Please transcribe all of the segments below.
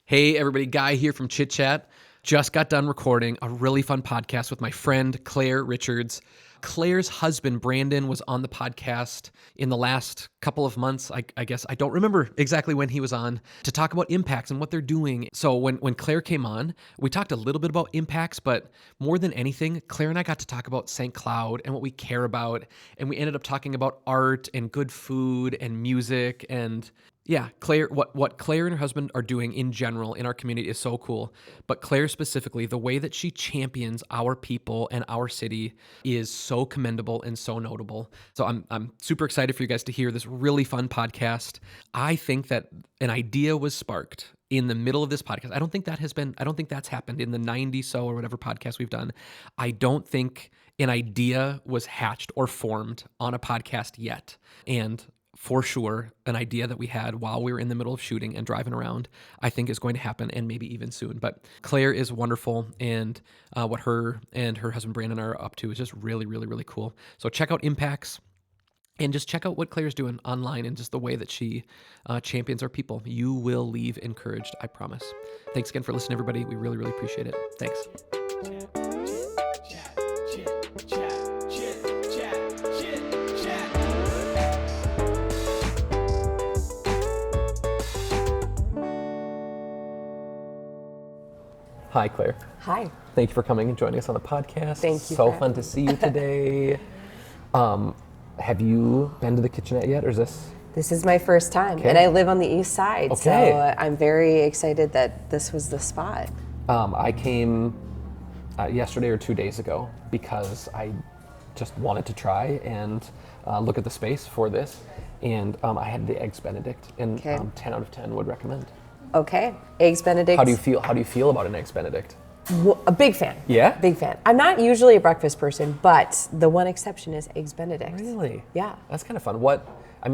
Hey everybody, Guy here from Chit Chat. Just got done recording a really fun podcast with my friend Clare Richards. Clare's husband, Brandon, was on the podcast in the last couple of months. I guess I don't remember exactly when he was on to talk about Impacks and what they're doing. So when Clare came on, we talked a little bit about Impacks, but more than anything, Clare and I got to talk about St. Cloud and what we care about. And we ended up talking about art and good food and music and yeah, Clare, what Clare and her husband are doing in general in our community is so cool. But Clare specifically, the way that she champions our people and our city is so commendable and so notable. So I'm super excited for you guys to hear this really fun podcast. I think that an idea was sparked in the middle of this podcast. I don't think that's happened in the 90 so or whatever podcast we've done. I don't think an idea was hatched or formed on a podcast yet. And for sure, an idea that we had while we were in the middle of shooting and driving around, I think is going to happen and maybe even soon. But Clare is wonderful, and what her and her husband Brandon are up to is just really, really, really cool. So check out Impacks and just check out what Clare's doing online and just the way that she champions our people. You will leave encouraged, I promise. Thanks again for listening, everybody. We really, really appreciate it. Thanks. Hi, Clare. Hi. Thank you for coming and joining us on the podcast. Thank you. So fun to see you today. Have you been to the Kitchenette yet, or is this? This is my first time, and I live on the east side, so I'm very excited that this was the spot. I came yesterday or 2 days ago because I just wanted to try and look at the space for this, and I had the Eggs Benedict, and 10 out of 10 would recommend. Okay, Eggs Benedict. How do you feel about an Eggs Benedict? A big fan. Yeah? Big fan. I'm not usually a breakfast person, but the one exception is Eggs Benedict. Really? Yeah. That's kind of fun.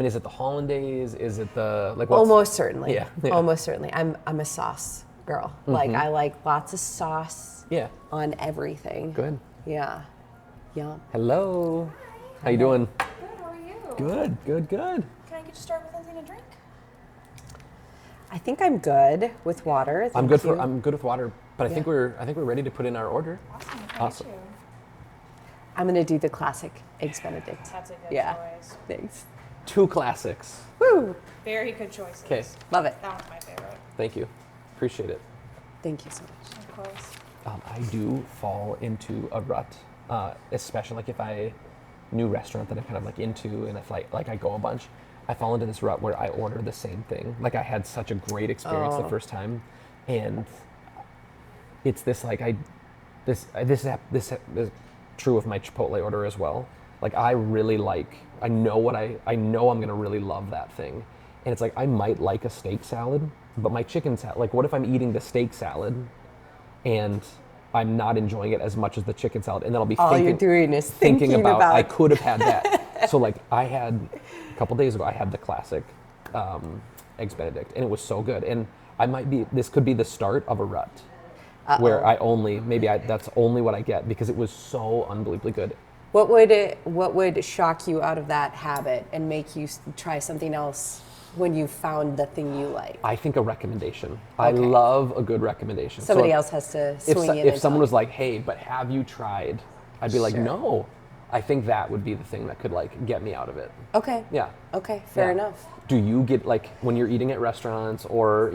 Is it the hollandaise? Is it the, Almost certainly. Yeah. Almost certainly. I'm a sauce girl. Mm-hmm. Like, I like lots of sauce on everything. Good. Yeah. Yum. Hello. How you doing? Good, how are you? Good. Can I get you started with anything to drink? I think I'm good with water. I'm good with water, but I think we're ready to put in our order. Awesome. I'm gonna do the classic Eggs Benedict. That's a good choice. Thanks. 2 classics. Woo! Very good choices. Okay. Love it. That one's my favorite. Thank you. Appreciate it. Thank you so much. Of course. I do fall into a rut, especially like if new restaurant that I'm kind of like into, and if like I go a bunch, I fall into this rut where I order the same thing. Like I had such a great experience the first time, and it's this like this is true of my Chipotle order as well. Like I know I'm gonna really love that thing, and it's like I might like a steak salad, but my chicken salad. Like what if I'm eating the steak salad, and I'm not enjoying it as much as the chicken salad, and then I'll be you're doing is thinking about I could have had that. So like I had a couple days ago, I had the classic Eggs Benedict, and it was so good. And this could be the start of a rut where that's only what I get because it was so unbelievably good. What would shock you out of that habit and make you try something else when you found the thing you like? I think a recommendation. Okay. I love a good recommendation. Somebody else has to swing in. If someone was like, "Hey, but have you tried?" I'd be like, "No." I think that would be the thing that could like get me out of it. Okay. Yeah. Okay, fair enough. Do you get like when you're eating at restaurants or,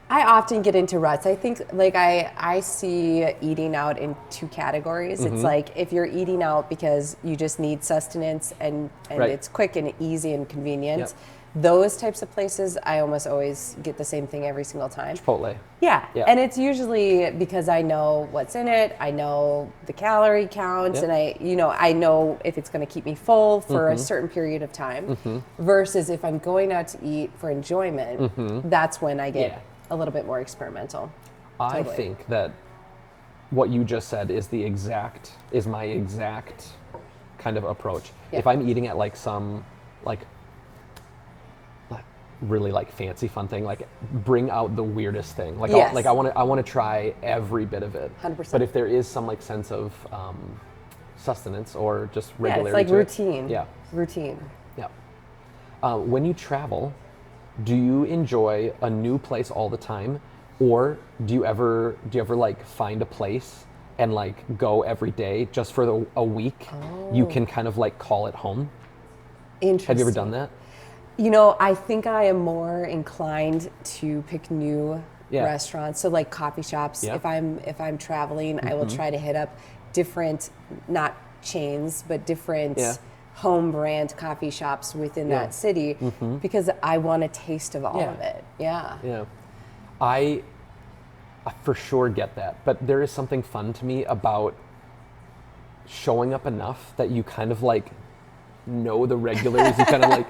I often get into ruts. I think like I see eating out in 2 categories. Mm-hmm. It's like if you're eating out because you just need sustenance and it's quick and easy and convenient. Yep. Those types of places, I almost always get the same thing every single time. Chipotle. Yeah. And it's usually because I know what's in it, I know the calorie counts, and I know if it's going to keep me full for a certain period of time. Versus if I'm going out to eat for enjoyment, that's when I get a little bit more experimental. I think that what you just said is my exact kind of approach. Yeah. If I'm eating at like some really like fancy fun thing, like bring out the weirdest thing. Like yes. I want to try every bit of it. 100%. But if there is some like sense of sustenance or just regularity, it's like routine. Yeah. Routine. Yeah. When you travel, do you enjoy a new place all the time, Or do you ever like find a place and like go every day just for a week? You can kind of like call it home. Interesting. Have you ever done that? You know, I think I am more inclined to pick new Yeah. restaurants. So like coffee shops. Yeah. If I'm traveling, I will try to hit up different, not chains, but different Yeah. home brand coffee shops within Yeah. that city because I want a taste of all Yeah. of it. Yeah. Yeah. I for sure get that, but there is something fun to me about showing up enough that you kind of like know the regulars. You kind of like,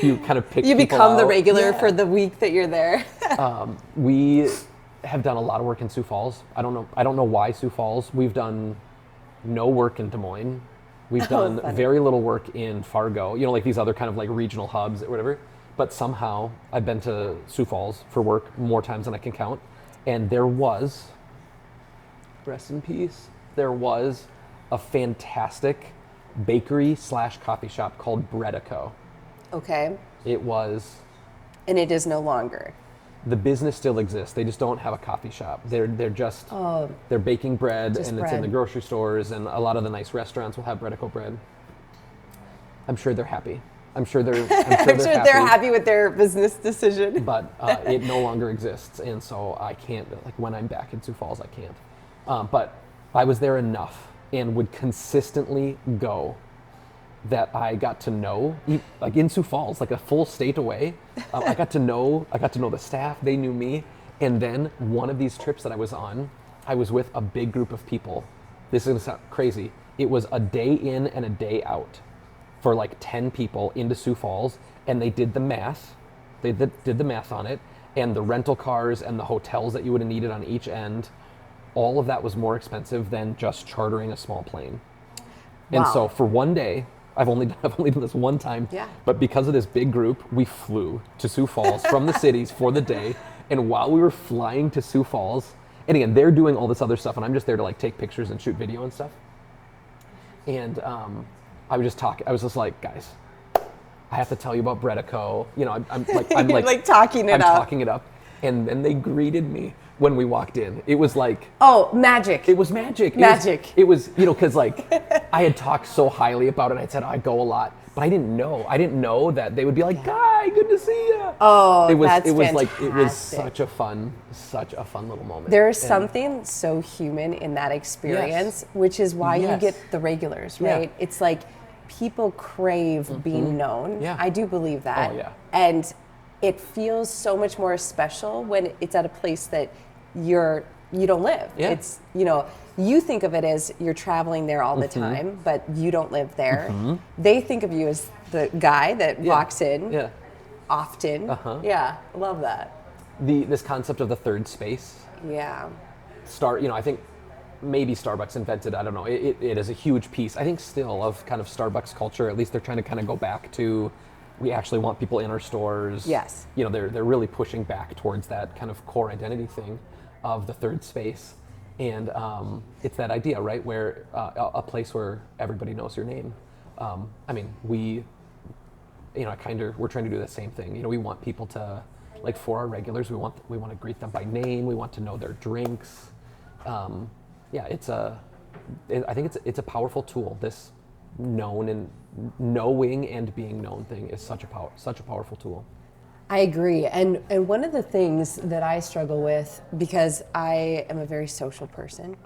you kind of pick You people become the out. regular Yeah. for the week that you're there. We have done a lot of work in Sioux Falls. I don't know why Sioux Falls. We've done no work in Des Moines. We've done funny. very little work in Fargo, you know, like these other kind of like regional hubs or whatever. But somehow I've been to Sioux Falls for work more times than I can count. And there was, rest in peace, there was a fantastic bakery / coffee shop called Bredico. Okay. It was, And it is no longer. the business still exists. They just don't have a coffee shop. They're just, they're baking bread Just and it's in bread. the grocery stores, and a lot of the nice restaurants will have Bredico bread. I'm sure they're happy. I'm sure they're They're happy with their business decision. But it no longer exists, and so I can't, like when I'm back in Sioux Falls, I can't. But I was there enough and would consistently go that I got to know, like in Sioux Falls, like a full state away, I got to know the staff, they knew me. And then one of these trips that I was on, I was with a big group of people. This is gonna sound crazy. It was a day in and a day out for like 10 people into Sioux Falls, and they did the math. They did the math on it, and the rental cars and the hotels that you would have needed on each end, all of that was more expensive than just chartering a small plane. And Wow. so for one day, I've only done this one time, Yeah. but because of this big group, we flew to Sioux Falls from the cities for the day. And while we were flying to Sioux Falls, and again, they're doing all this other stuff, and I'm just there to like take pictures and shoot video and stuff. And I was just like, guys, I have to tell you about Bredico. You know, I'm like Like talking it I'm up. talking it up. And then they greeted me when we walked in. It was like, Oh, magic. it was magic. Magic. It was, you know, because like I had talked so highly about it. I said I go a lot, but I didn't know that they would be like, "Guy, good to see you." Oh, it was that's like it was fantastic. such a fun little moment. There is And- something so human in that experience, which is why you Yes. get the regulars, Yeah. right? It's like people crave being known. Yeah. I do believe that. Oh, yeah. And it feels so much more special when it's at a place that you don't live. Yeah. It's, you know, you think of it as you're traveling there all the time, but you don't live there. They think of you as the guy that walks in Yeah. often. Yeah, love that. This concept of the third space. Yeah. I think maybe Starbucks invented, I don't know, it is a huge piece, I think still, of kind of Starbucks culture. At least they're trying to kind of go back to, we actually want people in our stores. Yes. You know, they're really pushing back towards that kind of core identity thing of the third space. And it's that idea, right, where a place where everybody knows your name. I mean, we're trying to do the same thing. You know, we want people to, like for our regulars, we want to greet them by name. We want to know their drinks. I think it's a powerful tool. This knowing and being known thing is such a powerful tool. I agree. And one of the things that I struggle with, because I am a very social person,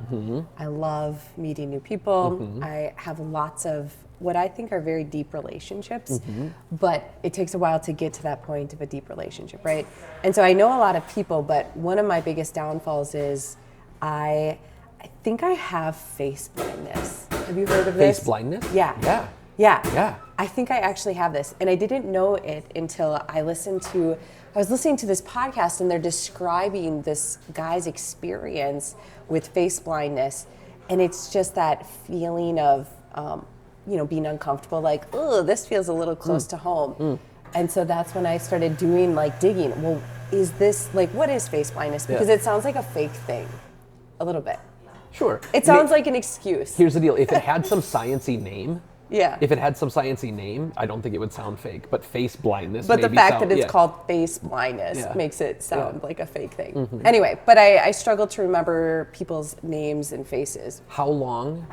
I love meeting new people. I have lots of what I think are very deep relationships, but it takes a while to get to that point of a deep relationship, right? And so I know a lot of people, but one of my biggest downfalls is I think I have face blindness. Have you heard of this? Face blindness? Yeah. Yeah. Yeah. I think I actually have this. And I didn't know it until I was listening to this podcast, and they're describing this guy's experience with face blindness. And it's just that feeling of, being uncomfortable, like, oh, this feels a little close to home. And so that's when I started doing like digging. Well, is this like, what is face blindness? Because it sounds like a fake thing, a little bit. Sure. It sounds like an excuse. Here's the deal. If it had some sciencey name, Yeah. If it had some sciencey name, I don't think it would sound fake. But face blindness. But the maybe fact sound, that it's yeah. called face blindness Yeah. makes it sound like a fake thing. Mm-hmm. Anyway, but I struggle to remember people's names and faces. How long?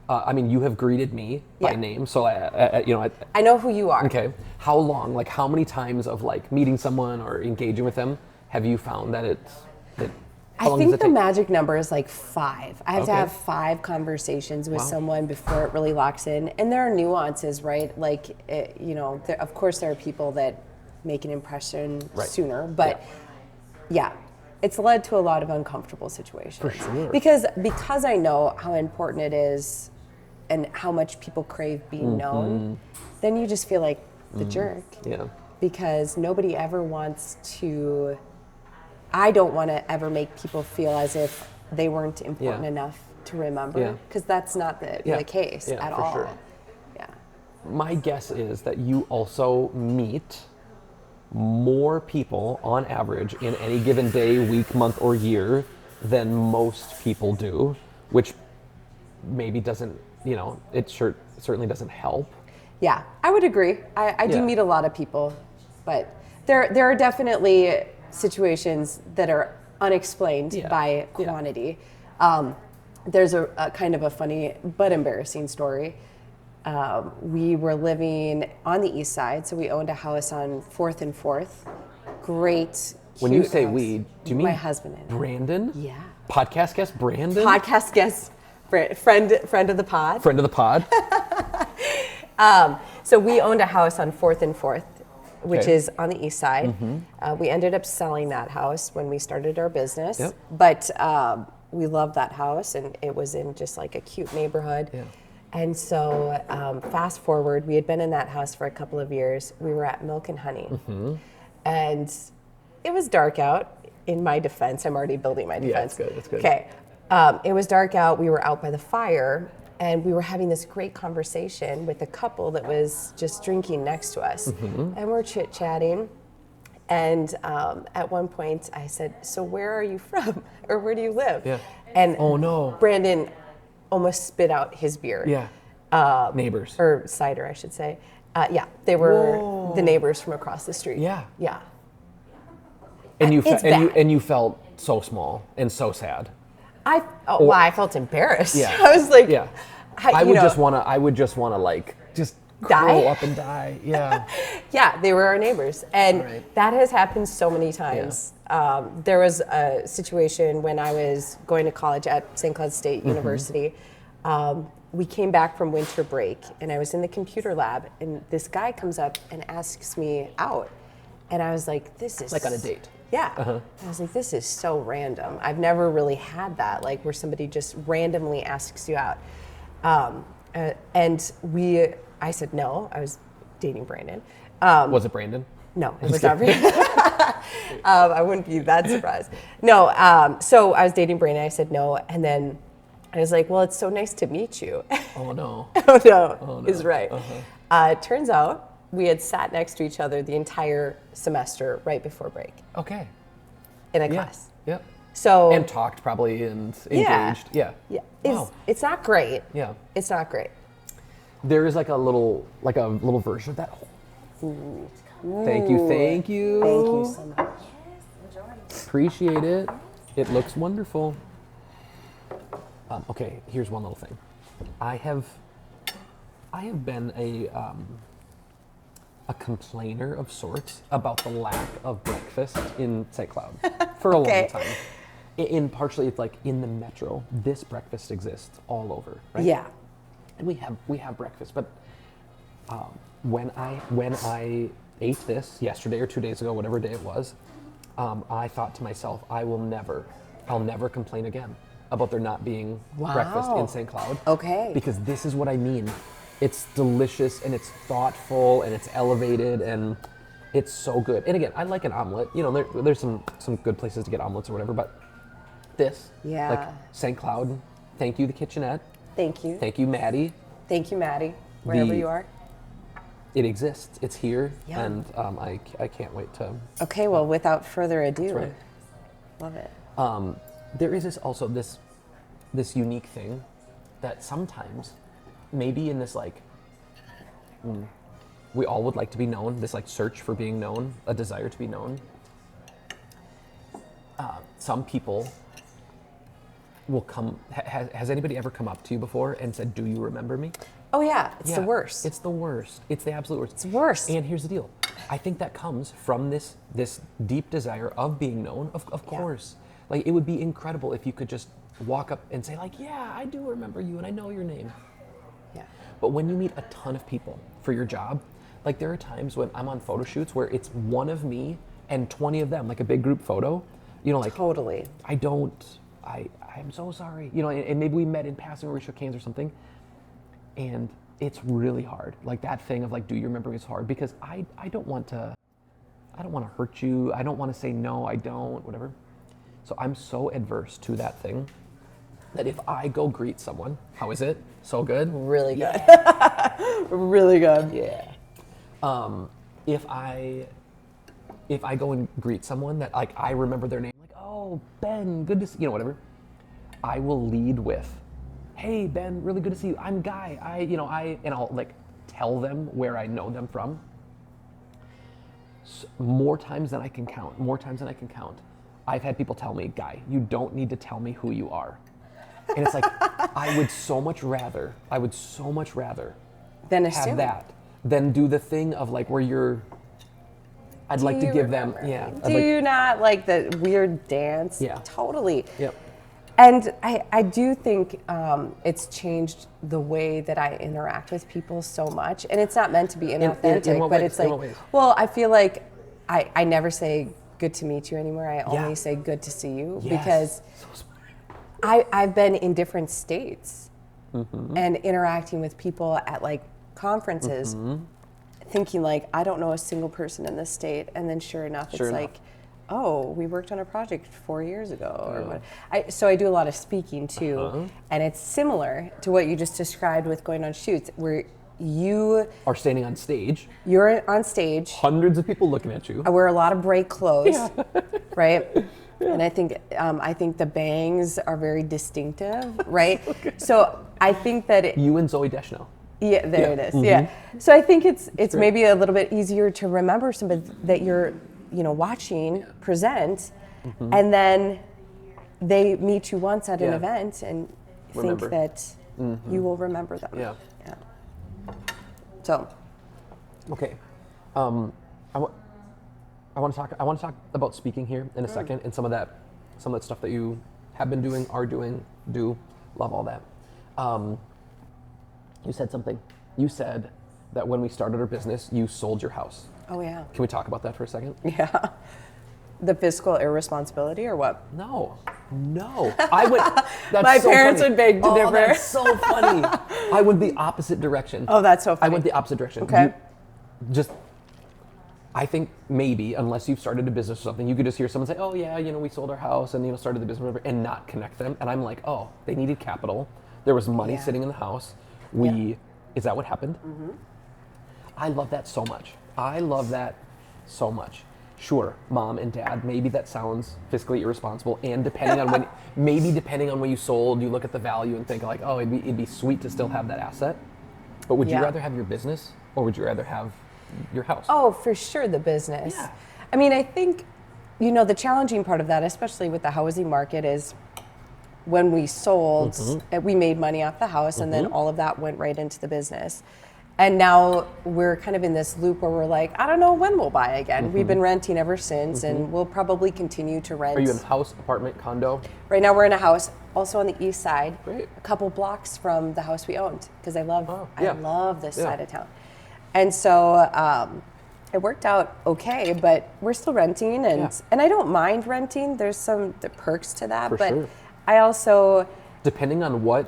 I mean, you have greeted me by Yeah. name, so I know who you are. okay. How long? Like, how many times of like meeting someone or engaging with them have you found that how I long think does it the take? magic number is like 5. I have to Okay. have 5 conversations with Wow. someone before it really locks in. And there are nuances, right? Like, of course there are people that make an impression Right. sooner, but yeah, it's led to a lot of uncomfortable situations. For sure. Because I know how important it is and how much people crave being known, then you just feel like the jerk. Yeah. Because nobody ever wants to, I don't want to ever make people feel as if they weren't important Yeah. enough to remember, Yeah. because that's not Yeah. the case Yeah, at for all. sure. Yeah. My guess is that you also meet more people on average in any given day, week, month, or year than most people do, which maybe doesn't, it certainly doesn't help. Yeah, I would agree. I do Yeah. meet a lot of people, but there are definitely situations that are unexplained Yeah. by Yeah. quantity. There's a kind of a funny but embarrassing story. We were living on the east side, so we owned a house on 4th and 4th. Great. When you cute say house. we, do you mean my husband and I. Brandon? Yeah. Podcast guest Brandon? Podcast guest, friend of the pod. Friend of the pod? So we owned a house on 4th and 4th, which Okay. is on the east side. We ended up selling that house when we started our business, Yep. but we loved that house, and it was in just like a cute neighborhood. Yeah. And so fast forward, we had been in that house for a couple of years. We were at Milk and Honey, and it was dark out. In my defense, I'm already building my defense. Yeah, that's good. Okay. It was dark out. We were out by the fire, and we were having this great conversation with a couple that was just drinking next to us. And we're chit-chatting. And at one point, I said, "So where are you from? Or where do you live?" Yeah. And Oh, no. Brandon almost spit out his beer. Yeah. Neighbors. Or cider, I should say. Yeah, they were Whoa. the neighbors from across the street. Yeah. Yeah. And you It's bad. and you felt so small and so sad. I felt embarrassed. Yeah. I was like, Yeah. I I would just wanna like just Die? curl up and die. Yeah. Yeah, they were our neighbors. And Right. that has happened so many times. There was a situation when I was going to college at St. Cloud State University. We came back from winter break, and I was in the computer lab, and this guy comes up and asks me out. And I was like, this is... Like on a date. Yeah. I was like, this is so random. I've never really had that, like where somebody just randomly asks you out. I said no. I was dating Brandon. Was it Brandon? No, it was not Brandon. I wouldn't be that surprised. No, so I was dating Brandon. I said no, and then I was like, well, it's so nice to meet you. Oh no. Oh no, no. is right. It turns out we had sat next to each other the entire semester right before break Okay. in a Yeah. class. Yep. So And talked probably and Yeah. engaged. Yeah. yeah, Wow. it's not great. Yeah. It's not great. There is like a little version of that. Thank you. Thank you so much. Appreciate it. It looks wonderful. Okay, here's one little thing. I have been a complainer of sorts about the lack of breakfast in St. Cloud for a Okay. long time. In partially, it's like in the metro, this breakfast exists all over, right? Yeah. And we have breakfast, but when I ate this yesterday or 2 days ago, whatever day it was, I thought to myself, I'll never complain again about there not being breakfast in Wow. St. Cloud. Okay. Because this is what I mean. It's delicious and it's thoughtful and it's elevated and it's so good. And again, I like an omelet. There's some good places to get omelets or whatever, but this, Yeah. like St. Cloud, thank you, the Kitchenette. Thank you. Thank you, Maddie. Thank you, Maddie, wherever The- you are. It exists. It's here, Yeah. and I can't wait to. Okay, well, without further ado, right. love it. There is this unique thing that sometimes, maybe in this like We all would like to be known, this like search for being known, a desire to be known. Some people will come, has anybody ever come up to you before and said, do you remember me? Oh yeah, it's the worst. It's the worst. It's the absolute worst. It's worse. And here's the deal. I think that comes from this deep desire of being known, of course. Like, it would be incredible if you could just walk up and say like, yeah, I do remember you and I know your name. Yeah. But when you meet a ton of people for your job, like there are times when I'm on photo shoots where it's one of me and 20 of them, like a big group photo, you know, like Totally. I'm so sorry, you know, and maybe we met in passing or we shook hands or something, and it's really hard. Like that thing of like, do you remember me is hard because I don't want to hurt you. I don't want to say no, I don't, whatever. So I'm so adverse to that thing that if I go greet someone, how is it? So good? Really good. Yeah. Really good. Yeah. If I go and greet someone that like I remember their name, like, oh, Ben, good to see you, know, whatever, I will lead with, hey, Ben, really good to see you. I'm Guy. And I'll like tell them where I know them from. More times than I can count. I've had people tell me, Guy, you don't need to tell me who you are. And it's like, I would so much rather Then have that than do the thing of like where I'd like to give them, yeah. Do you not like the weird dance? Yeah. Totally. Yep. And I do think it's changed the way that I interact with people so much. And it's not meant to be inauthentic, in what but ways? it's In like, what ways? well, I feel like I never say good to meet you anymore. I only Yeah. say good to see you Yes. because So smart. I've been in different states and interacting with people at like conferences, thinking like, I don't know a single person in this state. And then sure enough, it's like, oh, we worked on a project 4 years ago. Or what. So I do a lot of speaking too. And it's similar to what you just described with going on shoots where you are standing on stage. You're on stage. Hundreds of people looking at you. I wear a lot of bright clothes, right? And I think the bangs are very distinctive, right? So I think that You and Zoe Deschanel. yeah, there it is. Yeah. So I think it's maybe a little bit easier to remember somebody that you're, watching present, and then they meet you once at an event and Remember. think that you will remember them. Yeah. Yeah. So. Okay. I want to talk about speaking here in a second, and some of that stuff that you have been doing, are doing, love all that. You said something. You said that when we started our business, you sold your house. Oh yeah. Can we talk about that for a second? Yeah. The fiscal irresponsibility or what? No. I would. That's My so parents funny. would beg to differ. That's so funny. I went the opposite direction. Oh, that's so funny. I went the opposite direction. Okay. I think maybe, unless you've started a business or something, you could just hear someone say, oh yeah, we sold our house and started the business or whatever, and not connect them. And I'm like, oh, they needed capital. There was money sitting in the house. Is that what happened? Mm-hmm. I love that so much. Sure, mom and dad, maybe that sounds fiscally irresponsible, and depending on when you sold, you look at the value and think like, oh, it'd be sweet to still have that asset. But would you rather have your business, or would you rather have your house? Oh, for sure, the business. Yeah. I mean, I think, the challenging part of that, especially with the housing market, is when we sold, we made money off the house, and then all of that went right into the business. And now we're kind of in this loop where we're like, I don't know when we'll buy again. We've been renting ever since, and we'll probably continue to rent. Are you in a house, apartment, condo? Right now we're in a house, also on the east side, Great. a couple blocks from the house we owned, because I love this Yeah. side of town. And so it worked out okay, but we're still renting, and I don't mind renting. There's some perks to that, For but sure. I also... Depending on what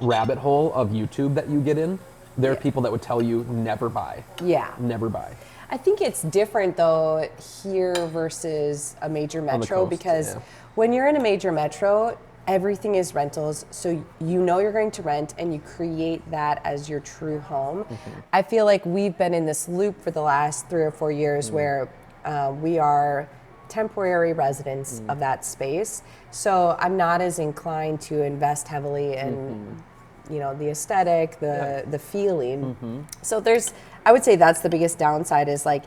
rabbit hole of YouTube that you get in, there are people that would tell you never buy. Yeah. Never buy. I think it's different though here versus a major metro, coast, because yeah. when you're in a major metro, everything is rentals, so you're going to rent and you create that as your true home. I feel like we've been in this loop for the last 3 or 4 years where we are temporary residents of that space. So I'm not as inclined to invest heavily in the aesthetic, the feeling. So I would say that's the biggest downside is like,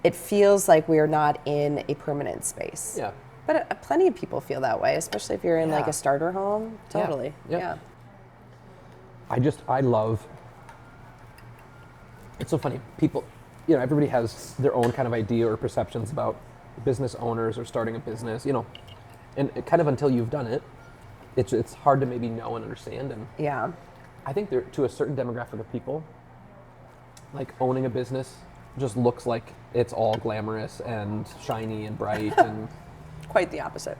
it feels like we're not in a permanent space. Yeah. But plenty of people feel that way, especially if you're in like a starter home. Totally. Yeah. I love, it's so funny. People, everybody has their own kind of idea or perceptions about business owners or starting a business, and it kind of until you've done it, it's hard to maybe know and understand. And Yeah. I think there, to a certain demographic of people, like owning a business just looks like it's all glamorous and shiny and bright and Quite the opposite.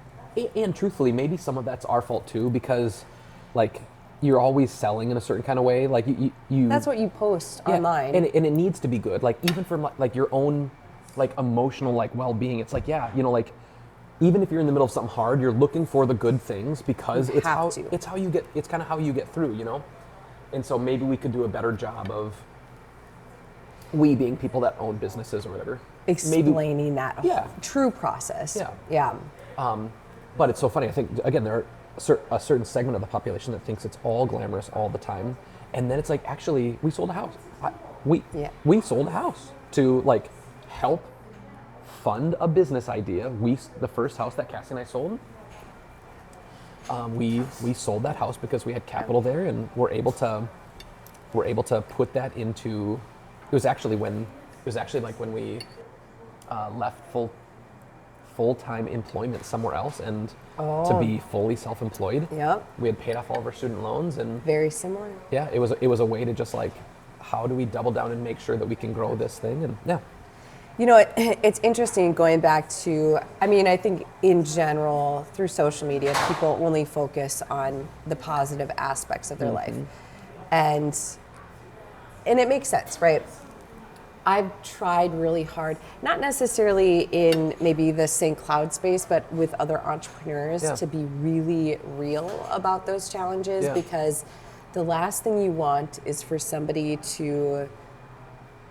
and truthfully, maybe some of that's our fault too, because like you're always selling in a certain kind of way. Like you That's what you post online. and it needs to be good. Like even from like your own like emotional like well-being, it's like like even if you're in the middle of something hard, you're looking for the good things because it's how you get. It's kind of how you get through, And so maybe we could do a better job of we being people that own businesses or whatever. Explaining that Yeah. true process. Yeah. But it's so funny. I think again there are a certain segment of the population that thinks it's all glamorous all the time, and then it's like actually we sold a house. We sold a house to like help fund a business idea. The first house that Cassie and I sold, we sold that house because we had capital there, and we're able to put that into. It was actually like when we left full-time employment somewhere else and to be fully self-employed. Yep. We had paid off all of our student loans and Very similar. yeah, it was a way to just like, how do we double down and make sure that we can grow this thing? And yeah. It's interesting going back to, I think in general, through social media, people only focus on the positive aspects of their life. And it makes sense, right? I've tried really hard, not necessarily in maybe the St. Cloud space, but with other entrepreneurs to be really real about those challenges because the last thing you want is for somebody to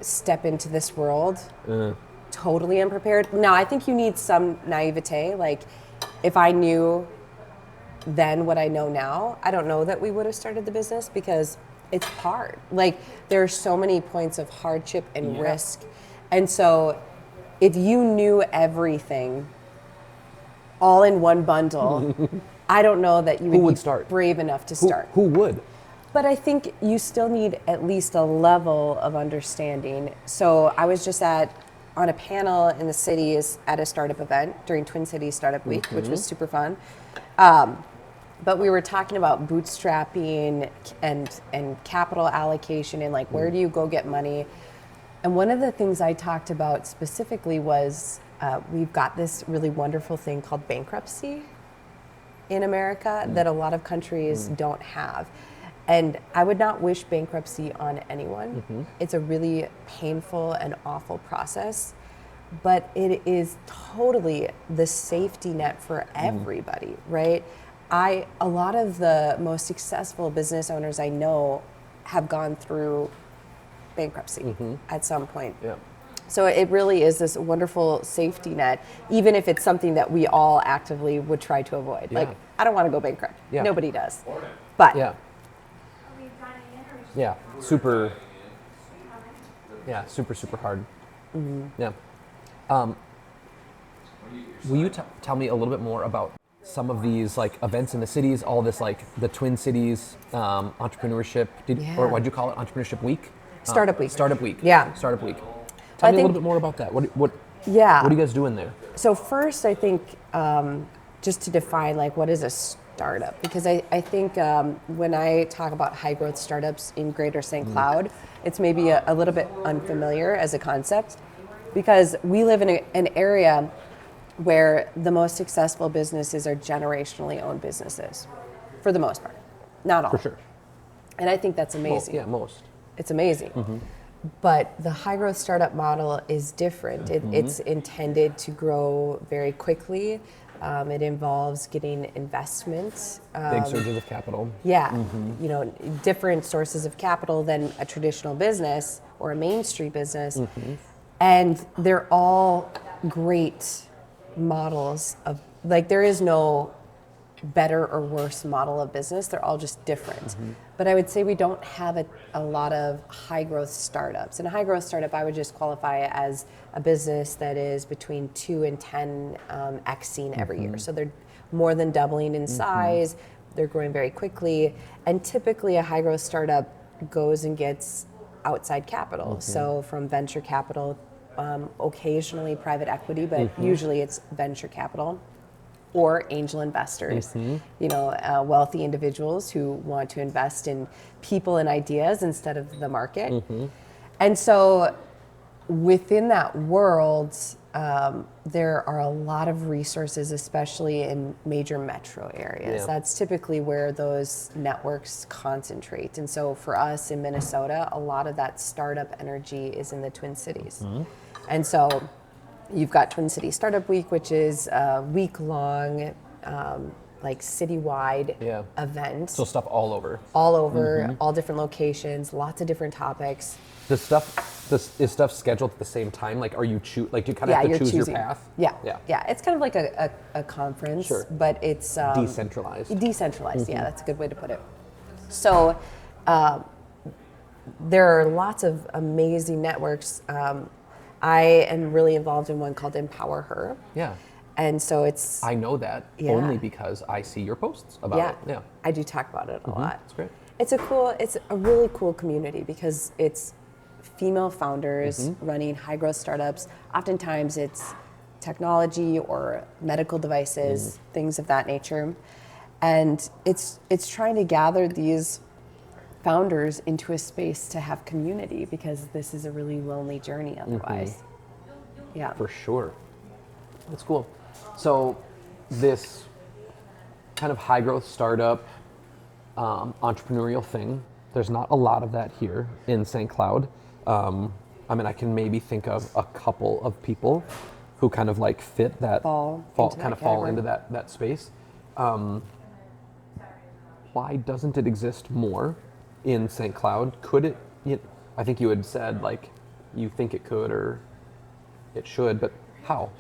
step into this world totally unprepared. Now, I think you need some naivete. Like, if I knew then what I know now, I don't know that we would have started the business because it's hard. Like, there are so many points of hardship and risk. And so if you knew everything all in one bundle, I don't know that you would be brave enough to start. Who would? But I think you still need at least a level of understanding. So I was just on a panel in the city at a startup event during Twin Cities Startup Week, which was super fun. But we were talking about bootstrapping and capital allocation and like where do you go get money? And one of the things I talked about specifically was we've got this really wonderful thing called bankruptcy in America that a lot of countries don't have. And I would not wish bankruptcy on anyone. It's a really painful and awful process, but it is totally the safety net for everybody, right? A lot of the most successful business owners I know have gone through bankruptcy at some point. Yeah. So it really is this wonderful safety net, even if it's something that we all actively would try to avoid. Yeah. Like, I don't want to go bankrupt. Yeah. Nobody does. But super hard. Yeah. Will you tell me a little bit more about some of these like events in the cities, all this like the Twin Cities entrepreneurship, or what'd you call it, Entrepreneurship Week? Startup Week. Startup Week. Yeah. Startup Week. Tell me a little bit more about that. What are you guys doing there? So first, I think just to define like what is a startup, because I think when I talk about high growth startups in Greater St. Cloud, it's maybe a little bit unfamiliar as a concept, because we live in an area where the most successful businesses are generationally owned businesses, for the most part, not all. For sure. And I think that's amazing. Most. It's amazing. But the high growth startup model is different. It's intended to grow very quickly. It involves getting investment. Big surges of capital. Yeah, different sources of capital than a traditional business or a Main Street business. And they're all great models of, like, there is no better or worse model of business. They're all just different. But I would say we don't have a lot of high growth startups. And a high growth startup, I would just qualify as a business that is between 2 and 10 Xing every year. So they're more than doubling in size. They're growing very quickly. And typically a high growth startup goes and gets outside capital. So from venture capital, occasionally private equity, but usually it's venture capital or angel investors, wealthy individuals who want to invest in people and ideas instead of the market. And so within that world, there are a lot of resources, especially in major metro areas. Yeah. That's typically where those networks concentrate. And so for us in Minnesota, a lot of that startup energy is in the Twin Cities. And so you've got Twin City Startup Week, which is a week-long, like citywide event. So stuff all over. All over, all different locations, lots of different topics. Is stuff scheduled at the same time? Like, do you kind of have to choose your path? Yeah. It's kind of like a conference, but it's decentralized. Decentralized, yeah, that's a good way to put it. So there are lots of amazing networks. I am really involved in one called Empower Her. Yeah. And so it's... I know that only because I see your posts about it. Yeah. I do talk about it a lot. That's great. It's a really cool community because it's female founders running high growth startups. Oftentimes it's technology or medical devices, things of that nature. And it's trying to gather these founders into a space to have community because this is a really lonely journey otherwise. Yeah. For sure. That's cool. So this kind of high growth startup entrepreneurial thing, there's not a lot of that here in St. Cloud. I can maybe think of a couple of people who kind of like fit that, fall into that space. Why doesn't it exist more in St. Cloud? Could it, I think you had said like you think it could or it should, but how?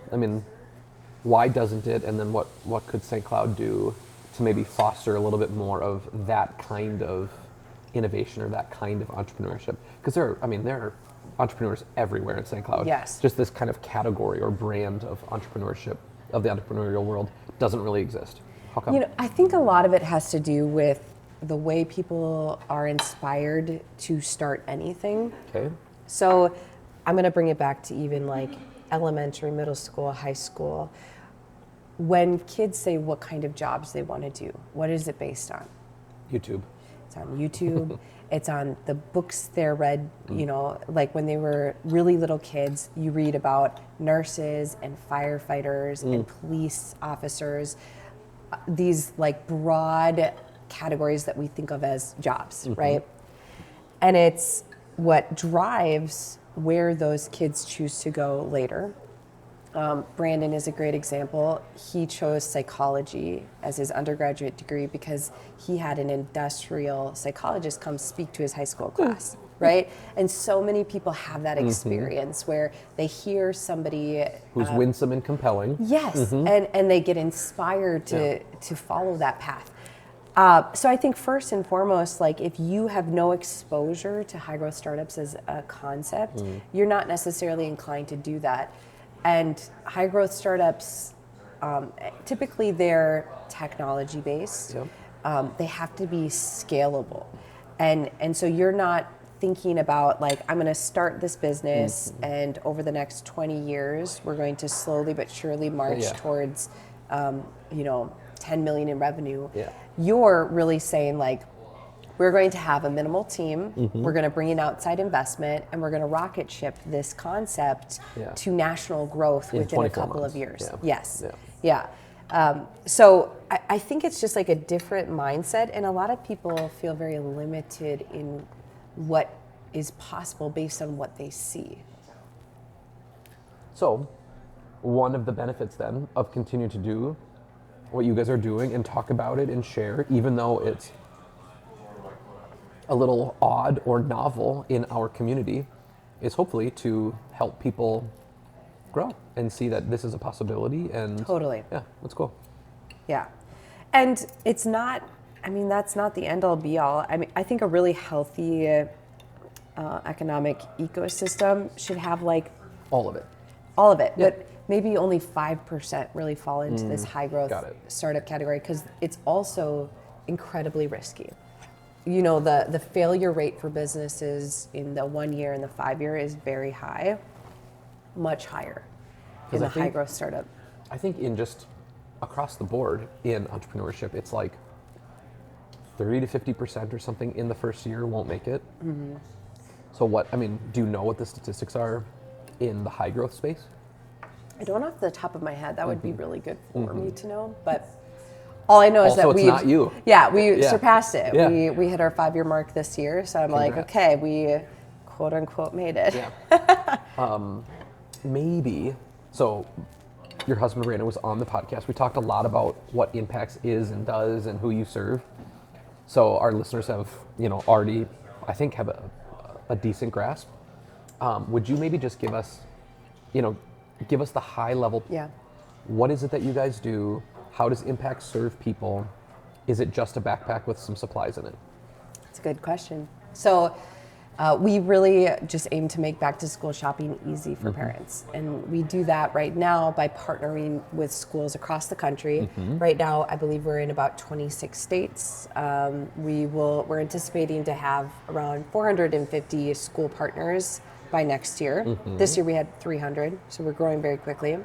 Why doesn't it? And then what could St. Cloud do to maybe foster a little bit more of that kind of innovation or that kind of entrepreneurship? Because there are entrepreneurs everywhere in St. Cloud. Yes. Just this kind of category or brand of entrepreneurship, of the entrepreneurial world, doesn't really exist. How come? I think a lot of it has to do with the way people are inspired to start anything. Okay. So I'm going to bring it back to even like elementary, middle school, high school. When kids say what kind of jobs they want to do, what is it based on? YouTube. It's on YouTube. It's on the books they're read, like when they were really little kids, you read about nurses and firefighters and police officers, these like broad categories that we think of as jobs, right? And it's what drives where those kids choose to go later. Brandon is a great example. He chose psychology as his undergraduate degree because he had an industrial psychologist come speak to his high school class, right? And so many people have that experience where they hear somebody who's winsome and compelling. Yes, and they get inspired to follow that path. So I think first and foremost, like if you have no exposure to high growth startups as a concept, you're not necessarily inclined to do that. And high growth startups, typically they're technology based. They have to be scalable. And so you're not thinking about like, I'm going to start this business and over the next 20 years, we're going to slowly but surely march towards, 10 million in revenue. You're really saying like, we're going to have a minimal team, we're going to bring in outside investment, and we're going to rocket ship this concept to national growth within a couple months. of years. Yes. So I think it's just like a different mindset, and a lot of people feel very limited in what is possible based on what they see. So one of the benefits then of continuing to do what you guys are doing and talk about it and share, even though it's a little odd or novel in our community, is hopefully to help people grow and see that this is a possibility. And Totally. yeah, that's cool. Yeah. And it's not, I mean, that's not the end all be all. I mean, I think a really healthy economic ecosystem should have like All of it. all of it, Yeah. but maybe only 5% really fall into this high growth got it. startup category because it's also incredibly risky. You know, the failure rate for businesses in the 1 year and the 5 year is very high, much higher in I the high think- growth startup. I think in just across the board in entrepreneurship, it's like 30 to 50% or something in the first year won't make it. So do you know what the statistics are in the high growth space? I don't off the top of my head. That would be really good for me to know. But all I know is Also, that it's we not you. Yeah, we Yeah. surpassed it. Yeah. We hit our 5 year mark this year. So I'm like, Congrats. okay, we quote unquote made it. Yeah. Maybe. So your husband Brandon was on the podcast. We talked a lot about what Impacks is and does and who you serve. So our listeners have, already, I think, have a decent grasp. Would you maybe just give us the high level? Yeah. What is it that you guys do? How does Impact serve people? Is it just a backpack with some supplies in it? It's a good question. So we really just aim to make back to school shopping easy for parents. And we do that right now by partnering with schools across the country. Right now, I believe we're in about 26 states. We're anticipating to have around 450 school partners by next year. This year we had 300, so we're growing very quickly.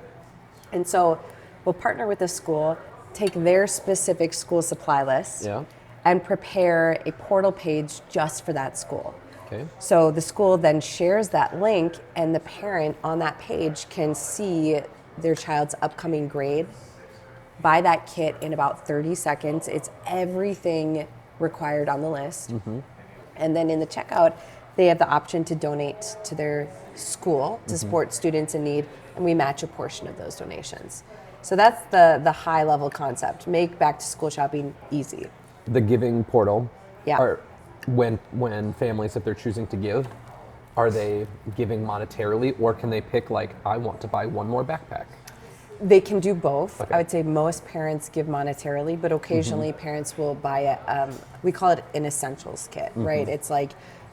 And so we'll partner with the school, take their specific school supply list, Yeah. and prepare a portal page just for that school. Okay. So the school then shares that link, and the parent on that page can see their child's upcoming grade, buy that kit in about 30 seconds. It's everything required on the list. And then in the checkout, they have the option to donate to their school to support students in need, and we match a portion of those donations. So that's the high level concept. Make back to school shopping easy. The giving portal. Yeah. Are, when families, if they're choosing to give, are they giving monetarily, or can they pick like, I want to buy one more backpack? They can do both. Okay. I would say most parents give monetarily, but occasionally parents will buy we call it an essentials kit, right? It's like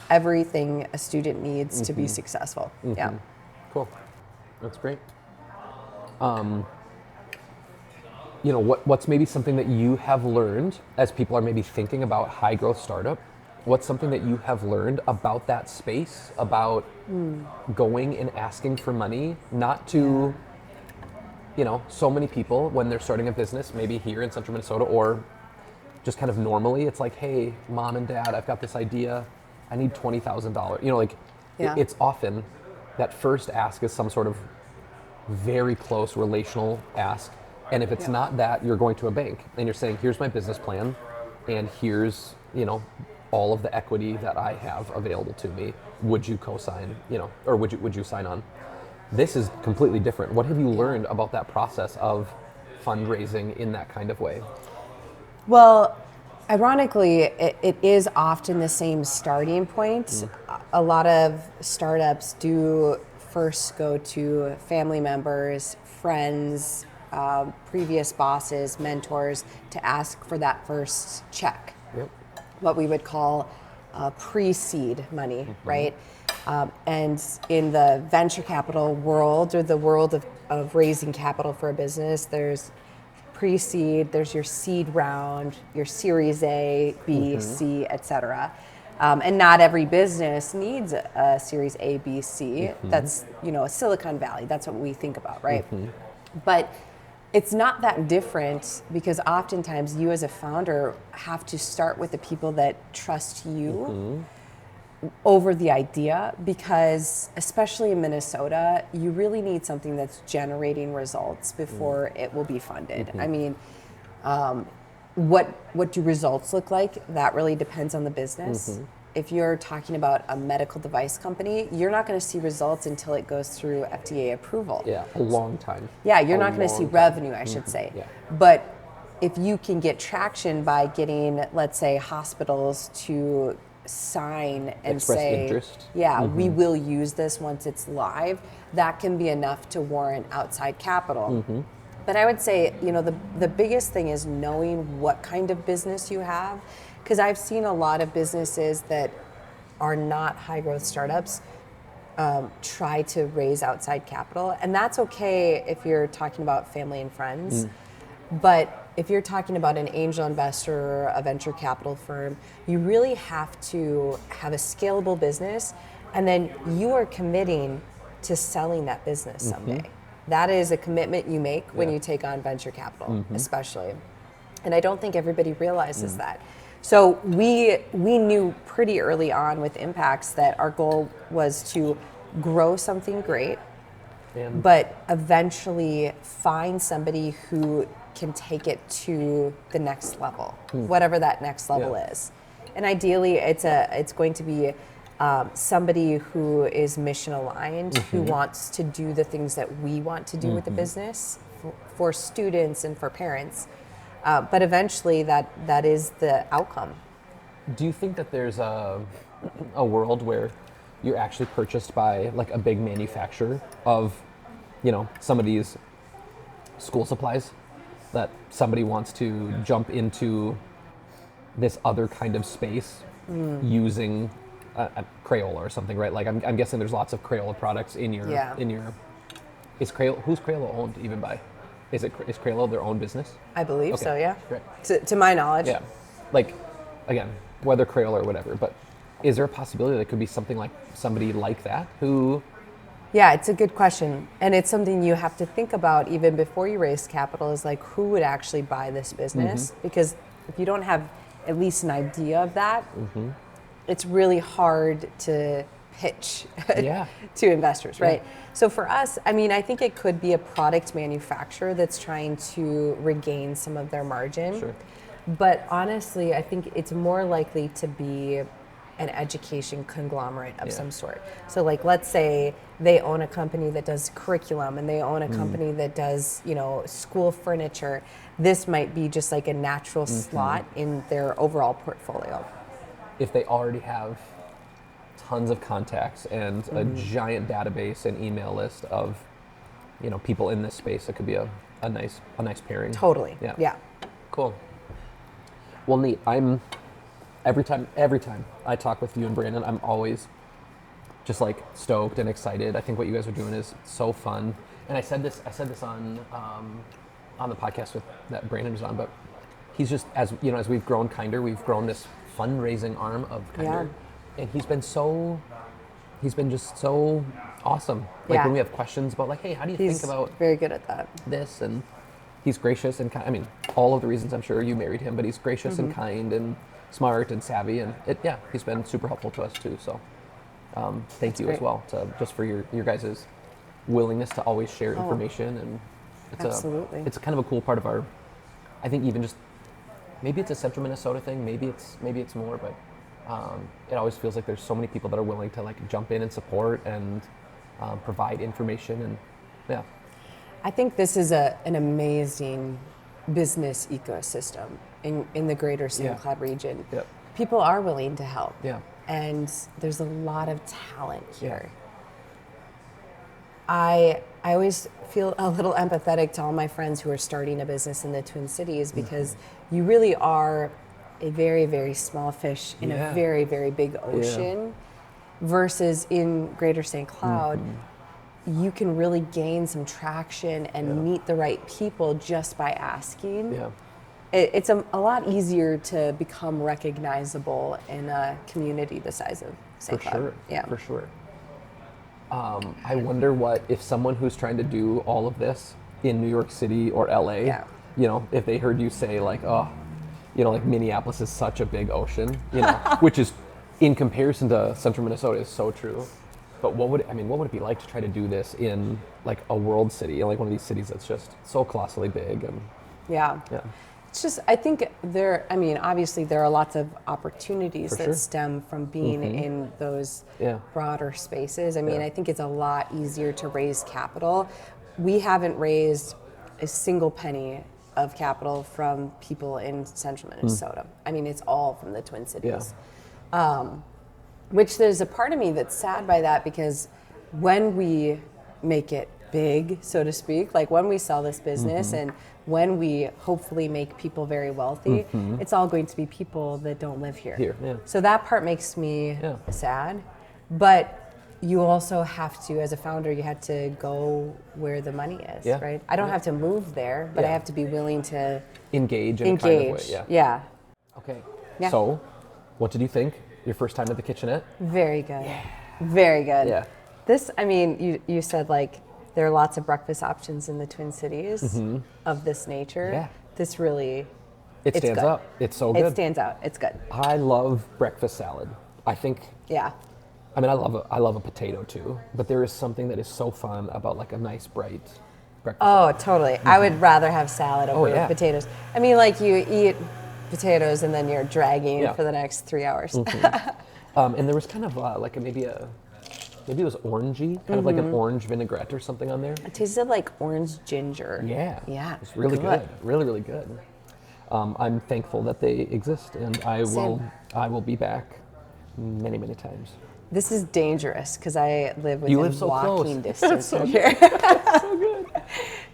everything a student needs to be successful. Yeah. Cool. That's great. What's maybe something that you have learned as people are maybe thinking about high growth startup? What's something that you have learned about that space, about going and asking for money, not to, so many people when they're starting a business, maybe here in central Minnesota or just kind of normally, it's like, hey, mom and dad, I've got this idea. I need $20,000. Yeah. It's often that first ask is some sort of very close relational ask. And if it's not that, you're going to a bank and you're saying, here's my business plan and here's, all of the equity that I have available to me. Would you co-sign, or would you sign on? This is completely different. What have you learned about that process of fundraising in that kind of way? Well, ironically, it is often the same starting point. A lot of startups do first go to family members, friends, previous bosses, mentors to ask for that first check. Yep. What we would call pre-seed money, right? And in the venture capital world, or the world of raising capital for a business, there's pre-seed, there's your seed round, your Series A, B, C, etc. And not every business needs a Series A, B, C. That's, a Silicon Valley. That's what we think about, right? But it's not that different because oftentimes you as a founder have to start with the people that trust you over the idea, because especially in Minnesota, you really need something that's generating results before it will be funded. I mean, what do results look like? That really depends on the business. If you're talking about a medical device company, you're not going to see results until it goes through FDA approval. Yeah, a long time. Yeah, you're A not going to see long time. revenue, I should say. Yeah. But if you can get traction by getting, let's say, hospitals to sign and Express say, interest. yeah, we will use this once it's live, that can be enough to warrant outside capital. But I would say, the biggest thing is knowing what kind of business you have. Because I've seen a lot of businesses that are not high growth startups try to raise outside capital. And that's okay if you're talking about family and friends. But if you're talking about an angel investor or a venture capital firm, you really have to have a scalable business, and then you are committing to selling that business someday. That is a commitment you make when you take on venture capital, especially. And I don't think everybody realizes that. So we knew pretty early on with Impacks that our goal was to grow something great, but eventually find somebody who can take it to the next level, whatever that next level is. And ideally, it's going to be somebody who is mission aligned, who wants to do the things that we want to do with the business for students and for parents. But eventually, that is the outcome. Do you think that there's a world where you're actually purchased by like a big manufacturer of, some of these school supplies, that somebody wants to jump into this other kind of space using a Crayola or something, right? Like I'm guessing there's lots of Crayola products in your is Crayola, who's Crayola owned even by? Is Crayola their own business? I believe so, yeah. Great. To my knowledge. Yeah. Like, again, whether Crayola or whatever, but is there a possibility that it could be something like somebody like that who... Yeah, it's a good question. And it's something you have to think about even before you raise capital, is like, who would actually buy this business? Because if you don't have at least an idea of that, it's really hard to pitch to investors, right? So for us, I think it could be a product manufacturer that's trying to regain some of their margin. Sure. But honestly, I think it's more likely to be an education conglomerate of some sort. So like, let's say they own a company that does curriculum, and they own a company that does, school furniture. This might be just like a natural slot in their overall portfolio. If they already have tons of contacts and a giant database and email list of, people in this space, it could be a nice pairing. Totally. Yeah. Cool. Well, neat. Every time I talk with you and Brandon, I'm always just like stoked and excited. I think what you guys are doing is so fun. And I said this on the podcast that Brandon was on, but he's just, as we've grown Kinder, we've grown this fundraising arm of Kinder. And he's been just so awesome. Like when we have questions about like, hey, how do you think about very good at that. This? And he's gracious and kind. All of the reasons I'm sure you married him, but he's gracious and kind and smart and savvy, and he's been super helpful to us too. So thank you as well just for your guys' willingness to always share information, and it's kind of a cool part of our, I think, even just maybe it's a Central Minnesota thing, maybe it's more, but it always feels like there's so many people that are willing to like jump in and support and provide information, and I think this is an amazing business ecosystem in the greater St. Cloud region. Yep. People are willing to help. Yeah. And there's a lot of talent here. I always feel a little empathetic to all my friends who are starting a business in the Twin Cities, because you really are a very, very small fish in a very, very big ocean, versus in greater St. Cloud, you can really gain some traction and meet the right people just by asking. Yeah. It's a lot easier to become recognizable in a community the size of St. Cloud. Sure. Yeah. For sure. I wonder what, if someone who's trying to do all of this in New York City or LA, if they heard you say like, like Minneapolis is such a big ocean, which is, in comparison to Central Minnesota, is so true. But what would it be like to try to do this in like a world city, like one of these cities that's just so colossally big? And it's just, I think obviously there are lots of opportunities that stem from being in those broader spaces. I think it's a lot easier to raise capital. We haven't raised a single penny of capital from people in Central Minnesota. It's all from the Twin Cities. Which there's a part of me that's sad by that, because when we make it big, so to speak. Like when we sell this business and when we hopefully make people very wealthy, it's all going to be people that don't live here. Yeah. So that part makes me sad. But you also have to, as a founder, you have to go where the money is, right? I don't have to move there, but I have to be willing to engage in a kind of way. Yeah. Okay. Yeah. So, what did you think? Your first time at the Kitchenette? Very good. Yeah. Very good. Yeah. This, I mean, you said like there are lots of breakfast options in the Twin Cities of this nature. Yeah. This really, It stands good. out. It's so good. It stands out. It's good. I love breakfast salad. I think. Yeah. I mean, I love a potato too, but there is something that is so fun about like a nice bright breakfast. Oh, totally. I would rather have salad over potatoes. I mean, like you eat potatoes and then you're dragging for the next 3 hours. And there was kind of like maybe it was orangey, kind of like an orange vinaigrette or something on there. It tasted like orange ginger. Yeah. Yeah. It's really good. Really, really good. I'm thankful that they exist, and I will be back many, many times. This is dangerous because I live within so walking close. distance from here. So good.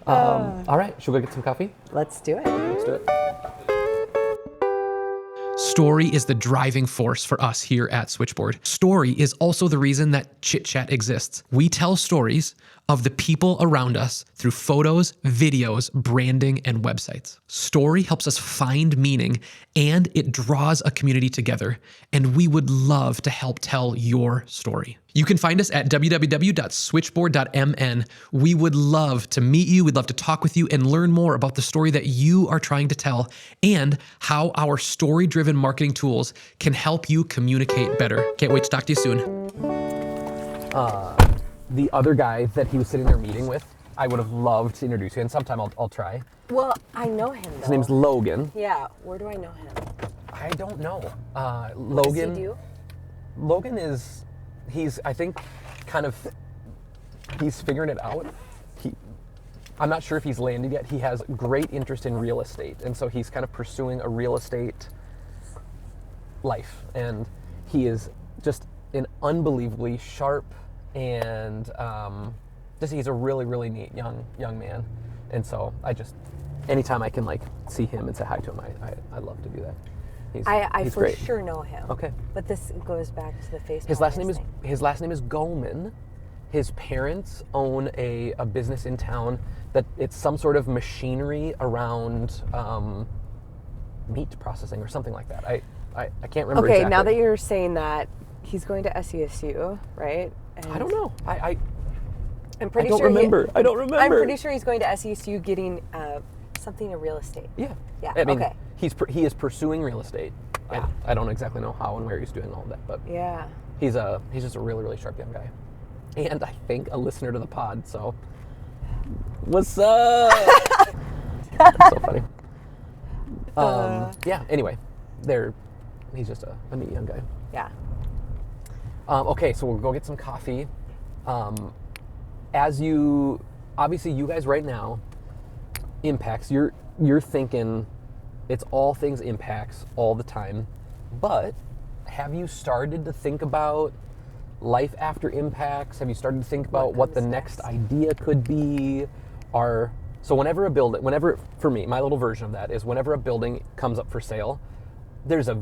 All right, should we go get some coffee? Let's do it. Let's do it. Story is the driving force for us here at Switchboard. Story is also the reason that Chit Chat exists. We tell stories of the people around us through photos, videos, branding, and websites. Story helps us find meaning, and it draws a community together, and we would love to help tell your story. You can find us at www.switchboard.mn. We would love to meet you. We'd love to talk with you and learn more about the story that you are trying to tell and how our story-driven marketing tools can help you communicate better. Can't wait to talk to you soon. The other guy that he was sitting there meeting with, I would have loved to introduce you, and sometime I'll try. Well, I know him though. His name's Logan. Yeah, where do I know him? I don't know. Logan. What does he do? Logan he's I think he's figuring it out. I'm not sure if he's landed yet. He has great interest in real estate, and so he's kind of pursuing a real estate life, and he is just an unbelievably sharp and he's a really, really neat young man. And so anytime I can like see him and say hi to him, I love to do that. I he's for great. sure know him. Okay. But this goes back to the Facebook. His last name is Goldman. His parents own a business in town that it's some sort of machinery around meat processing or something like that. I can't remember Okay, exactly. now that you're saying that, he's going to SESU, right? And I don't know. I'm pretty I don't sure remember. I don't remember. I'm pretty sure he's going to SESU getting something in real estate. Yeah. Yeah. I mean, okay. he is pursuing real estate. Yeah. I don't exactly know how and where he's doing all of that, but Yeah. he's just a really, really sharp young guy, and I think a listener to the pod. So, what's up? That's so funny. Yeah. Anyway, he's just a neat young guy. Yeah. Okay, so we'll go get some coffee. Obviously you guys right now, Impacks, you're thinking it's all things Impacks all the time, but have you started to think about life after Impacks? Have you started to think about what the next idea could be? For me, my little version of that is whenever a building comes up for sale, there's a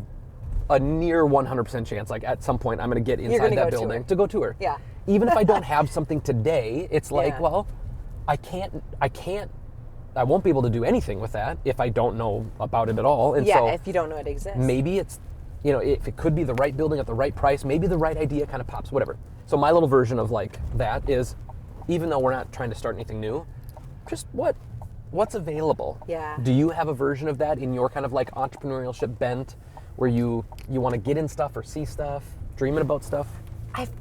near 100% chance, like at some point I'm going to get inside that building to go tour. Yeah. Even if I don't have something today, it's like, well, I won't be able to do anything with that if I don't know about it at all. And so if you don't know it exists. maybe it's, if it could be the right building at the right price, maybe the right idea kind of pops, whatever. So my little version of like that is, even though we're not trying to start anything new, just what's available. Yeah. Do you have a version of that in your kind of like entrepreneurship bent, where you want to get in stuff or see stuff, dreaming about stuff?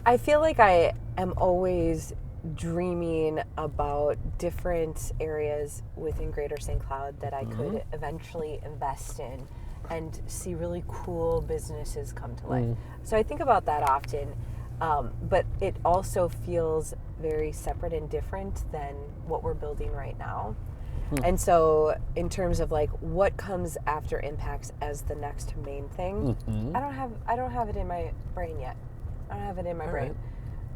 I feel like I am always dreaming about different areas within Greater St. Cloud that I could eventually invest in and see really cool businesses come to life. So I think about that often, but it also feels very separate and different than what we're building right now. And so in terms of like what comes after Impacts as the next main thing, I don't have it in my brain yet. I don't have it in my brain.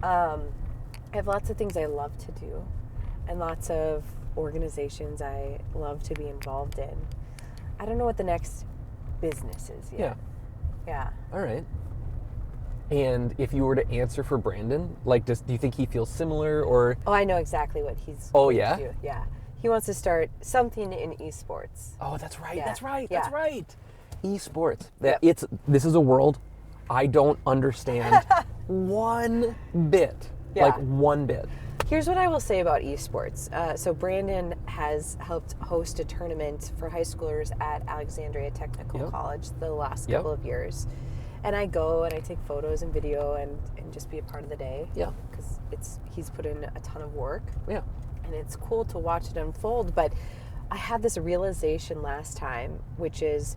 I have lots of things I love to do. and lots of organizations I love to be involved in. I don't know what the next business is yet. Yeah. All right. And if you were to answer for Brandon, like, do you think he feels similar or? Oh, I know exactly what he's Oh, going yeah? to do. Yeah. He wants to start something in esports. Oh, that's right. Yeah. That's right. Yeah. That's right. Esports. Yep. This is a world I don't understand one bit. Yeah. Like one bit. Here's what I will say about esports. So Brandon has helped host a tournament for high schoolers at Alexandria Technical Yep. College the last Yep. couple of years. And I go and I take photos and video and just be a part of the day. Yeah. Because he's put in a ton of work. Yeah. And it's cool to watch it unfold. But I had this realization last time, which is,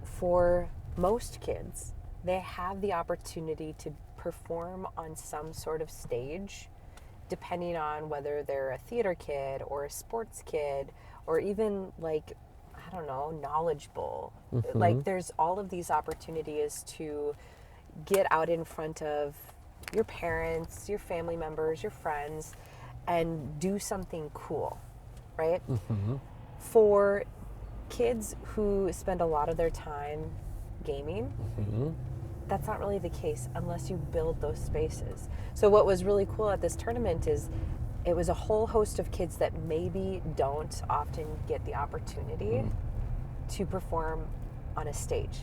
for most kids, they have the opportunity to perform on some sort of stage, depending on whether they're a theater kid or a sports kid, or even Knowledge Bowl. Mm-hmm. Like, there's all of these opportunities to get out in front of your parents, your family members, your friends, and do something cool, right? Mm-hmm. For kids who spend a lot of their time gaming, that's not really the case unless you build those spaces. So what was really cool at this tournament is it was a whole host of kids that maybe don't often get the opportunity to perform on a stage.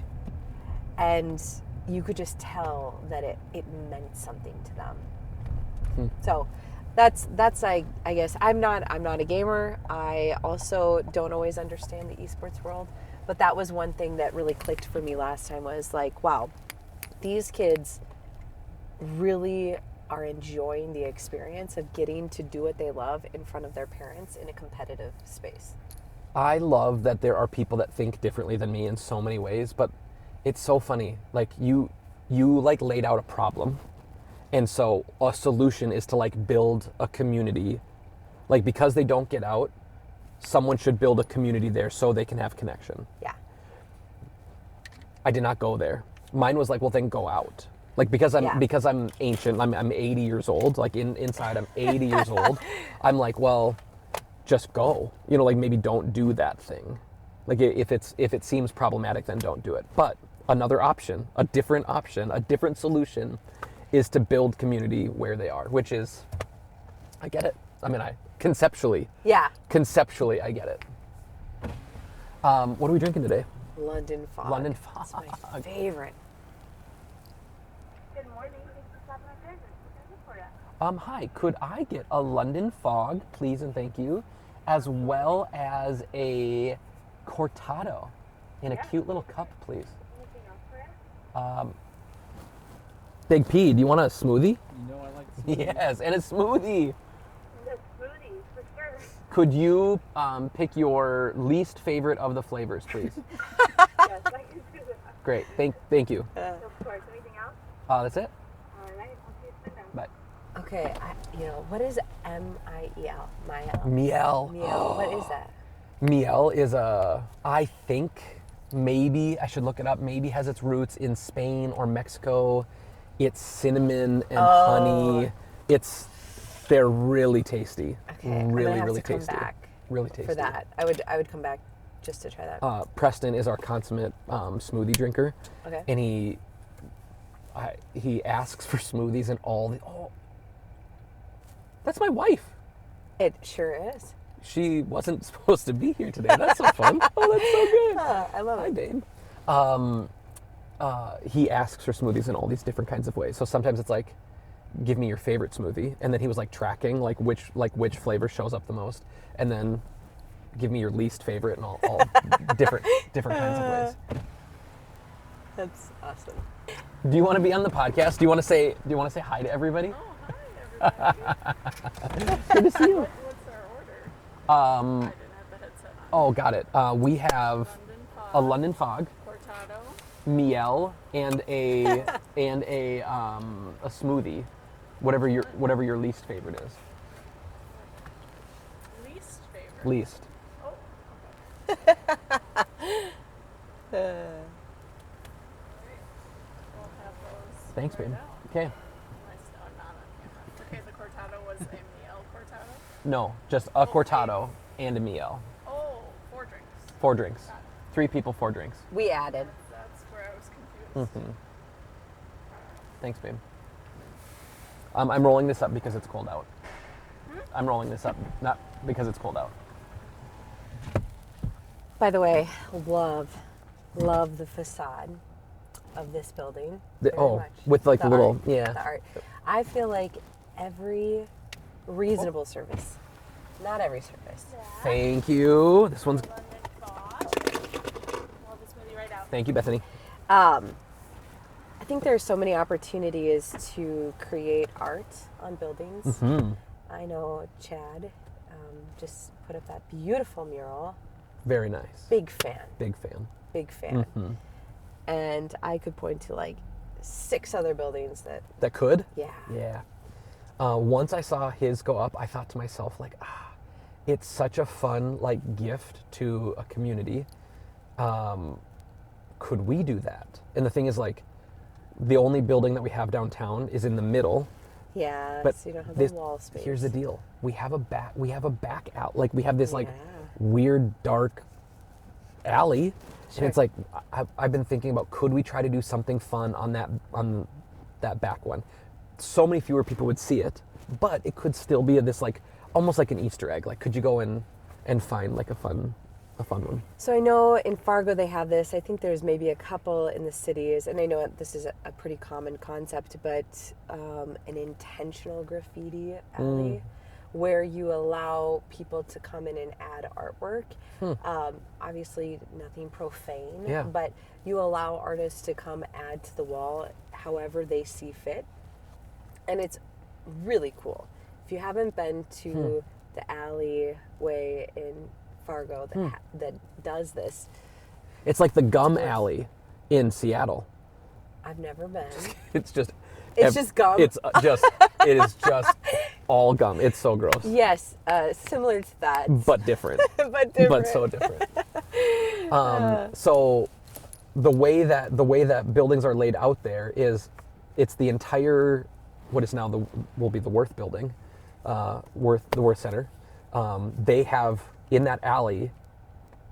And you could just tell that it meant something to them. So that's I guess I'm not a gamer. I also don't always understand the esports world, but that was one thing that really clicked for me last time was like, wow, these kids really are enjoying the experience of getting to do what they love in front of their parents in a competitive space. I love that there are people that think differently than me in so many ways, but it's so funny. Like you like laid out a problem. And so a solution is to like build a community. Like because they don't get out, someone should build a community there so they can have connection. Yeah. I did not go there. Mine was like, well, then go out. Like because I'm ancient, I'm 80 years old. Like inside I'm 80 years old. I'm like, well, just go. Like maybe don't do that thing. Like if it seems problematic, then don't do it. But another option, a different solution is to build community where they are, which is, I get it. I mean, conceptually, I get it. What are we drinking today? London Fog. London Fog. It's my favorite. Good morning. Thanks for stopping at Greg's. What can I do for you? Hi, could I get a London Fog, please and thank you, as well as a cortado in a cute little cup, please. Anything else for you? Big P, do you want a smoothie? You know I like smoothies. Yes, and a smoothie. The smoothies, for sure. Could you pick your least favorite of the flavors, please? Yes, I can do that. Great, thank you. Of course. Anything else? That's it. All right. I'll see you soon. Bye. Okay, what is M-I-E-L? Miel. Miel. Miel. What is that? Miel is I think maybe, I should look it up, maybe has its roots in Spain or Mexico. It's cinnamon and honey. They're really tasty. Okay, I'm really, gonna have really to come tasty. back Really tasty. for that. I would come back just to try that. Preston is our consummate smoothie drinker. Okay. And he asks for smoothies and that's my wife. It sure is. She wasn't supposed to be here today. That's so fun. Oh, that's so good. I love Hi, it. babe. He asks for smoothies in all these different kinds of ways. So sometimes it's like, give me your favorite smoothie. And then he was like tracking which flavor shows up the most. And then give me your least favorite and all different kinds of ways. That's awesome. Do you want to be on the podcast? Do you want to say hi to everybody? Oh, hi, everybody. Good to see you. What's our order? I didn't have the headset on. Oh, got it. We have a London Fog, Cortado. Miel, and a smoothie, whatever your least favorite is. Least favorite. Least. Oh, okay. We'll have those. Thanks, right babe. now. Okay. Nice. Oh, not on camera. Okay, the cortado was a Miel cortado. No, just a cortado and a miel. Oh, 4 drinks. 4 drinks. 3 people, 4 drinks. We added. That's where I was confused. Mm-hmm. Thanks, babe. I'm rolling this up because it's cold out. I'm rolling this up, not because it's cold out. By the way, love the facade of this building. Very much. With like the little, art, yeah. The art. I feel like every reasonable service, not every service. Thank you. This one's, Love the smoothie right out. thank you, Bethany. I think there's so many opportunities to create art on buildings. Mm-hmm. I know Chad just put up that beautiful mural. Very nice. Big fan. Big fan. Big fan. Mm-hmm. And I could point to like 6 other buildings That could? yeah. Yeah. Once I saw his go up, I thought to myself, like, it's such a fun, like, gift to a community. Could we do that? And the thing is, like, the only building that we have downtown is in the middle. Yeah, But so you don't have this, the wall space. here's the deal: we have a back out. Like, we have this like Yeah. weird dark alley, Sure. and it's like I've been thinking about, could we try to do something fun on that back one? So many fewer people would see it, but it could still be this like almost like an Easter egg. Like, could you go in and find like a fun one? So I know in Fargo they have this. I think there's maybe a couple in the cities, and I know this is a pretty common concept, but an intentional graffiti alley where you allow people to come in and add artwork. Obviously nothing profane, Yeah. but you allow artists to come add to the wall however they see fit. And it's really cool. If you haven't been to the alleyway in Fargo that does this, It's like the gum alley in Seattle. I've never been. It's just gum? It is just all gum. It's so gross. Yes, similar to that. But different. but different. But so different. So the way that buildings are laid out there is, it's the entire, what is now will be the Worth building, the Worth Center. They have in that alley,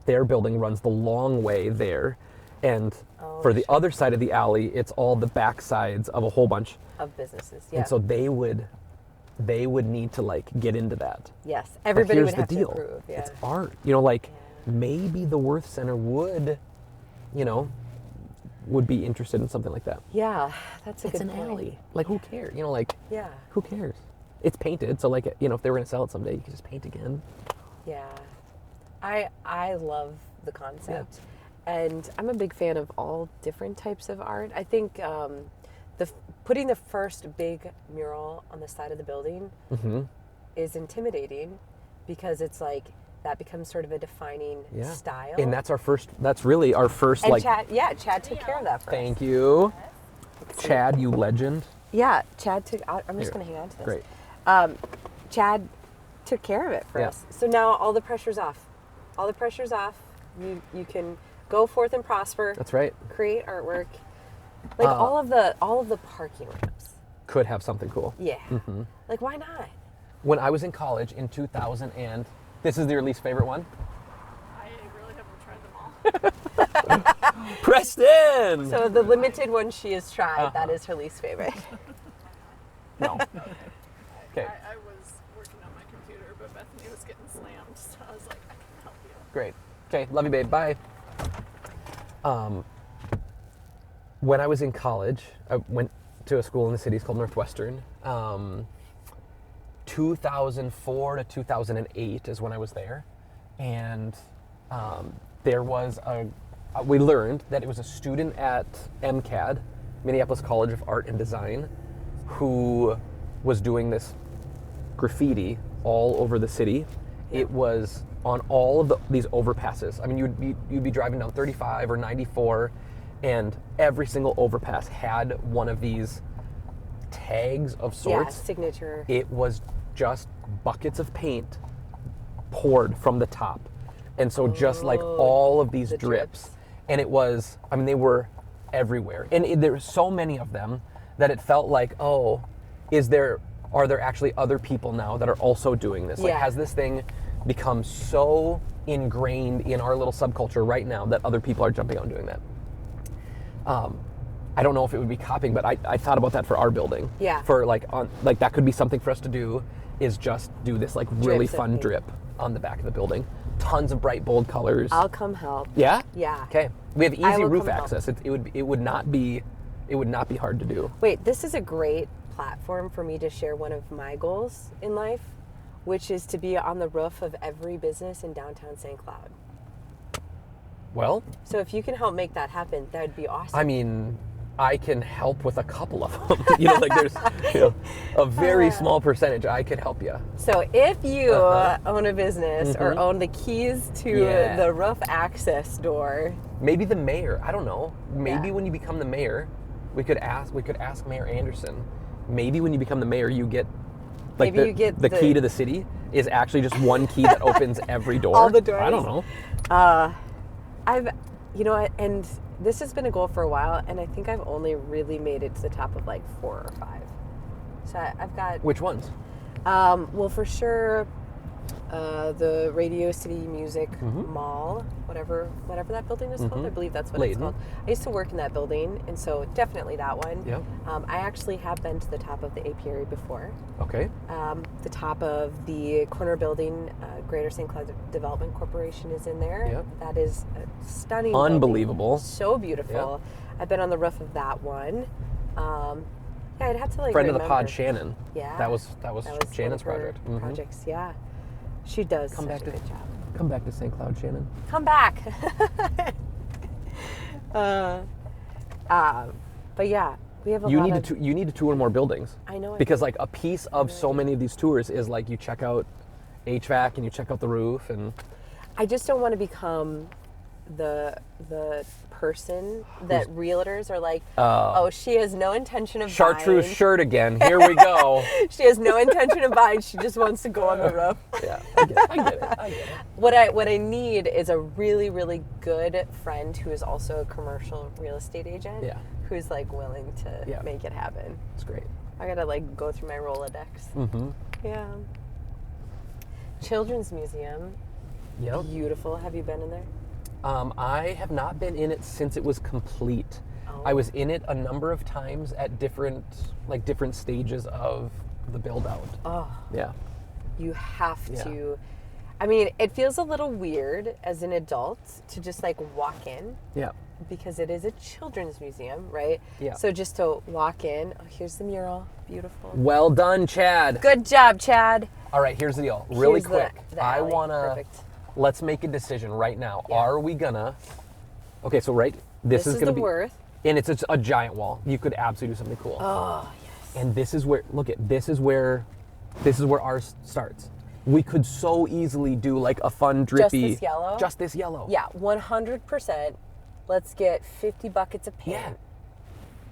their building runs the long way there, and for the other side of the alley, it's all the back sides of a whole bunch Of businesses, yeah. And so they would need to like get into that. Yes, But everybody here's would have the deal. to approve. Yeah. It's art. Like maybe the Worth Center would be interested in something like that. Yeah, that's a It's good an point. alley. Like, who cares? Yeah. Who cares? It's painted, so like, if they were gonna sell it someday, you could just paint again. Yeah. I love the concept. And I'm a big fan of all different types of art. I think putting the first big mural on the side of the building is intimidating, because it's like that becomes sort of a defining style. And that's really our first And like. Chad took care of that for us. Thank you, Chad, you legend. Yeah, Chad took. I'm just going to hang on to this. Great. Chad took care of it for us. So now all the pressure's off. All the pressure's off. You can go forth and prosper. That's right. Create artwork. Like all of the parking ramps. Could have something cool. Yeah. Like, why not? When I was in college in 2000, and this is your least favorite one? I really haven't tried them all. Preston! So the limited one she has tried, that is her least favorite. No. Okay, I was working on my computer, but Bethany was getting slammed, so I was like, I can help you. great. Okay, love you, babe. Bye. When I was in college, I went to a school in the city. It's called Northwestern. 2004 to 2008 is when I was there. And there was we learned that it was a student at MCAD, Minneapolis College of Art and Design, who was doing this graffiti all over the city. It was on all of these overpasses. I mean, you'd be driving down 35 or 94, and every single overpass had one of these tags of sorts. Yeah, signature. It was just buckets of paint poured from the top. And so just like all of these the drips. And it was, I mean, they were everywhere. And there were so many of them that it felt like, are are there actually other people now that are also doing this? Like, Yeah. has this thing become so ingrained in our little subculture right now that other people are jumping out and doing that? I don't know if it would be copying, but I thought about that for our building. Yeah. For like that could be something for us to do, is just do this like really Drip fun something. drip on the back of the building. Tons of bright, bold colors. I'll come help. Yeah? Yeah. Okay. We have I easy will roof come help. access. It would not be hard to do. Wait, this is a great platform for me to share one of my goals in life, which is to be on the roof of every business in downtown St. Cloud. Well, So if you can help make that happen, that would be awesome. I mean, I can help with a couple of them. Like there's a very small percentage I could help you. So if you own a business or own the keys to Yeah. the roof access door, Maybe the mayor. I don't know. Maybe Yeah. when you become the mayor, we could ask Mayor Anderson. Maybe when you become the mayor, you get like Maybe you get the the- key to the city is actually just one key that opens every door. All the doors? I don't know. and this has been a goal for a while, and I think I've only really made it to the top of like 4 or 5. So I've got, Which ones? well, for sure, the Radio City Music Mm-hmm. Mall, whatever that building is called. I believe that's what it's Layton. called. I used to work in that building, and so definitely that one. Yep. I actually have been to the top of the apiary before. Okay. The top of the corner building, Greater St. Cloud Development Corporation is in there. Yep. That is a stunning building. Unbelievable. So beautiful. I've been on the roof of that one. Yeah, I'd have to like Friend of the remember. pod, Shannon. Yeah. That was one Shannon's of her project. Mhm. projects, yeah. She does Come such back a to- good job. Come back to St. Cloud, Shannon. Come back. But yeah, we have a You lot need of... to you need to tour more buildings. I know I Because like a piece of so many of these tours is like you check out HVAC and you check out the roof and I just don't want to become the person that realtors are like, oh, she has no intention of chartreuse buying. shirt again. Here we go. She has no intention of buying. She just wants to go on the roof. Yeah, I get it. What I need is a really, really good friend who is also a commercial real estate agent. Yeah. Who's like willing to make it happen. It's great. I gotta like go through my Rolodex. Mm-hmm. Yeah. Children's Museum. Yep. Beautiful. Have you been in there? I have not been in it since it was complete. Oh. I was in it a number of times at different stages of the build out. Oh. Yeah. You have Yeah. to. I mean, it feels a little weird as an adult to just like walk in Yeah. because it is a children's museum, right? Yeah. So just to walk in, oh, here's the mural. Beautiful. Well done, Chad. Good job, Chad. All right, here's the deal. Really Here's the- quick. the I alley. want to Perfect. let's make a decision right now. Yeah. Are we gonna Okay, so this is is going to the be Worth. and it's a giant wall. You could absolutely do something cool. Oh, yes. And this is where this is where ours starts. We could so easily do like a fun drippy this yellow? Just this yellow. Yeah, 100%. Let's get 50 buckets of paint. Yeah.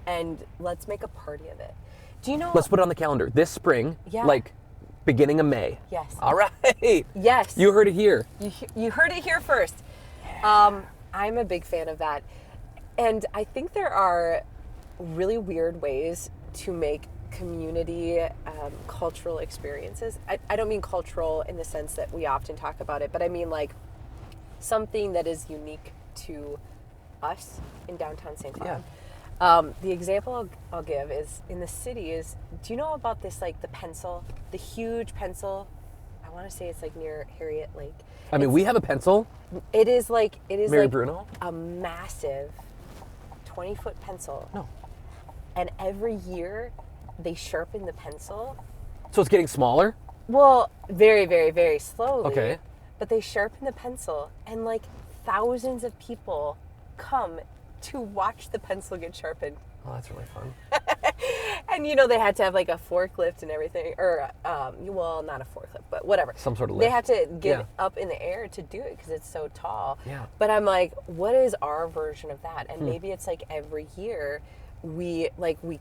And let's make a party of it. Do you know? Let's put it on the calendar this spring, Yeah. like beginning of May. Yes. All right. Yes. You heard it here. You heard it here first. I'm a big fan of that. And I think there are really weird ways to make community cultural experiences. I don't mean cultural in the sense that we often talk about it, but I mean like something that is unique to us in downtown St. Cloud. The example I'll give is in the city is, do you know about this, like the huge pencil? I want to say it's like near Harriet Lake. I mean, we have a pencil. It is Mary like Bruno? a massive 20-foot pencil. No. And every year they sharpen the pencil. So it's getting smaller? Well, very, very, very slowly. Okay. But they sharpen the pencil, and like thousands of people come to watch the pencil get sharpened. Oh, that's really fun. And they had to have like a forklift and everything, or well, not a forklift, but whatever. Some sort of They lift. have to get Yeah. up in the air to do it because it's so tall. Yeah. But I'm like, what is our version of that? Hmm. And maybe it's like every year we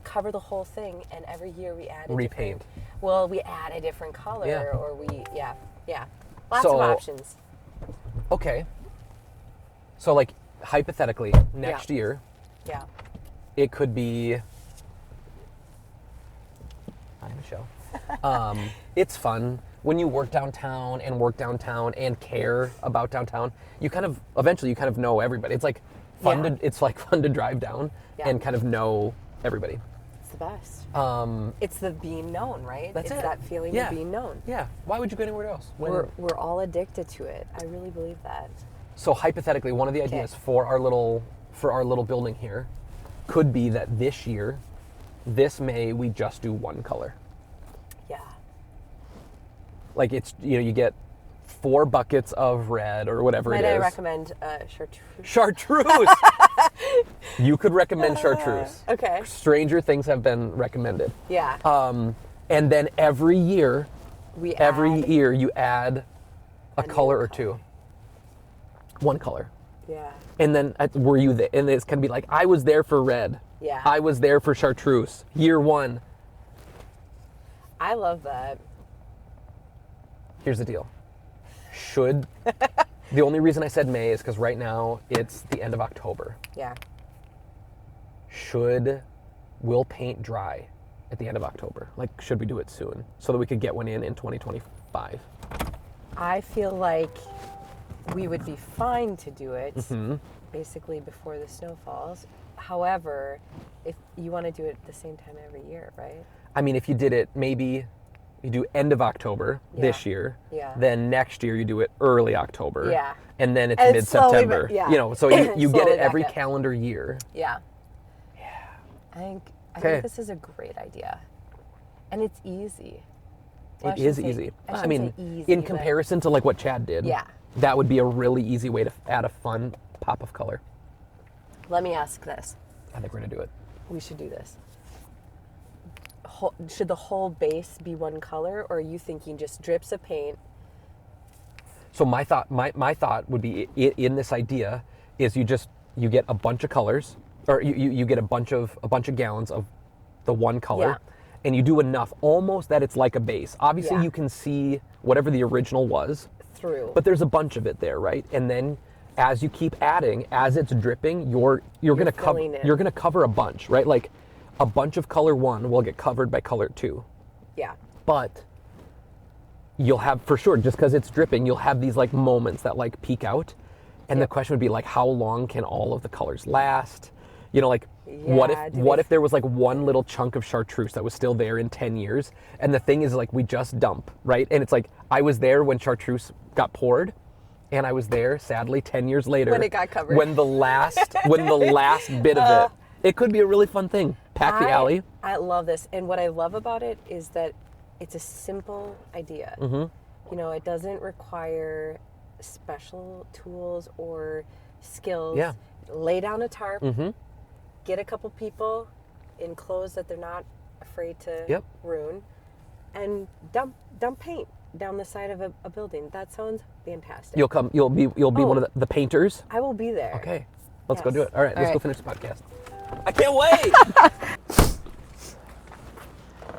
cover the whole thing, and every year we add a Repaint. we add a different color, Yeah. or lots of So- options. Okay. So like hypothetically, next year, Yeah. it could be. Hi, Michelle. It's fun. When you work downtown and care about downtown, you kind of eventually know everybody. It's like fun to drive down and kind of know everybody. It's the best. It's the being known, right? That's it's it. that feeling of being known. Yeah. Why would you go anywhere else? We're all addicted to it. I really believe that. So hypothetically, one of the ideas for our little building here could be that this year, this May, we just do one color. Yeah. Like it's, you get 4 buckets of red or whatever it is. Might I recommend chartreuse? Chartreuse! You could recommend chartreuse. Okay. Stranger things have been recommended. Yeah. And then every year add you add a color or two. One color. Yeah. And then were you there? And it's going to be like, I was there for red. Yeah. I was there for chartreuse. Year 1. I love that. Here's the deal. The only reason I said May is because right now it's the end of October. Yeah. Will paint dry at the end of October? Like, should we do it soon so that we could get one in 2025? I feel like we would be fine to do it basically before the snow falls. However, if you want to do it at the same time every year, right? I mean, if you did it, maybe you do end of October this year. Yeah. Then next year you do it early October. Yeah. And then it's And mid-September. slowly, So you get slowly it every back up. calendar year. Yeah. Yeah. I think Okay. this is a great idea. And it's easy. Well, It I is shouldn't easy. say- I I shouldn't mean, say easy, in but- comparison to like what Chad did, Yeah. that would be a really easy way to add a fun pop of color. Let me ask this. I think we're gonna do it. We should do this. Should the whole base be one color, or are you thinking just drips of paint? So my thought would be in this idea is you get a bunch of colors, or you get a bunch of gallons of the one color, Yeah. and you do enough almost that it's like a base. Obviously, Yeah. you can see whatever the original was, Through. but there's a bunch of it there, right? And then as you keep adding, as it's dripping, you're gonna cover filling it. you're gonna cover a bunch, right? Like a bunch of color 1 will get covered by color 2. Yeah. But you'll have, for sure, just because it's dripping, you'll have these like moments that like peek out. And the question would be like, how long can all of the colors last? Like what if there was like one little chunk of chartreuse that was still there in 10 years? And the thing is like, we just dump, right? And it's like, I was there when chartreuse got poured, and I was there sadly 10 years later. When it got covered. When the last bit of it could be a really fun thing. Pack the alley. I love this. And what I love about it is that it's a simple idea. Mm-hmm. It doesn't require special tools or skills. Yeah. Lay down a tarp, Mm-hmm. get a couple people in clothes that they're not afraid to ruin, and dump paint down the side of a building. That sounds fantastic. You'll be one of the painters. I will be there. Okay. Let's go Yes. do it. All right, let's All go right. finish the podcast. I can't wait.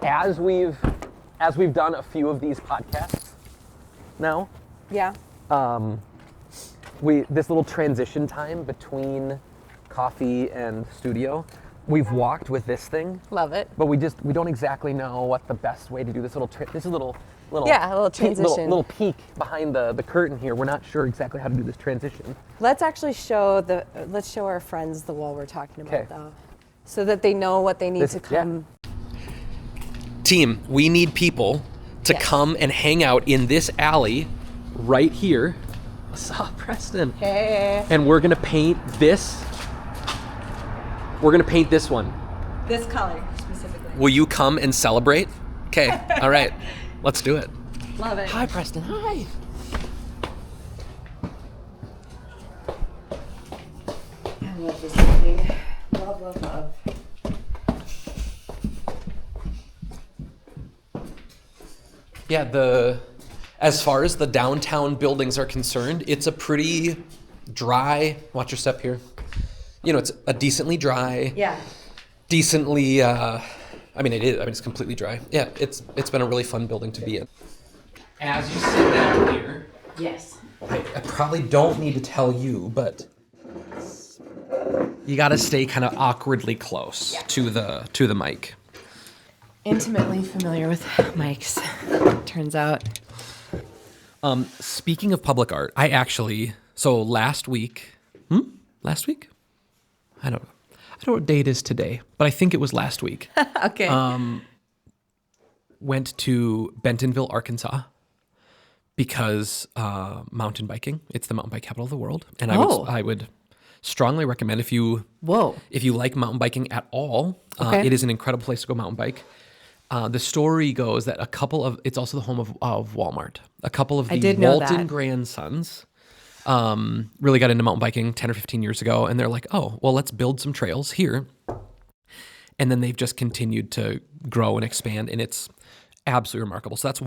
As we've done a few of these podcasts now, Yeah. this little transition time between coffee and studio, we've walked with this thing, Love it. but we don't exactly know what the best way to do this this is a little Yeah, a little transition. little peek behind the curtain here. We're not sure exactly how to do this transition. Let's actually show our friends the wall we're talking about, Okay. though, so that they know what they need to come. Team, we need people to come and hang out in this alley right here. What's up, Preston? Hey. And we're gonna paint this. We're gonna paint this one. This color specifically. Will you come and celebrate? Okay, all right, let's do it. Love it. Hi, Preston, hi. I love this building. Love, love, love. Yeah, as far as the downtown buildings are concerned, it's a pretty dry, watch your step here. It's a decently dry, Yeah. decently, it's completely dry. Yeah, it's been a really fun building to be in. As you sit down here, Yes. I probably don't need to tell you, but you gotta stay kind of awkwardly close to the mic. intimately familiar with Mike's, turns out. Speaking of public art, last week, last week? I don't know what day it is today, but I think it was last week. Okay. Went to Bentonville, Arkansas because mountain biking. It's the mountain bike capital of the world. And I would strongly recommend if you like mountain biking at all, it is an incredible place to go mountain bike. The story goes that it's also the home of Walmart. A couple of the Walton grandsons really got into mountain biking 10 or 15 years ago. And they're like, oh, well, let's build some trails here. And then they've just continued to grow and expand. And it's absolutely remarkable. So that's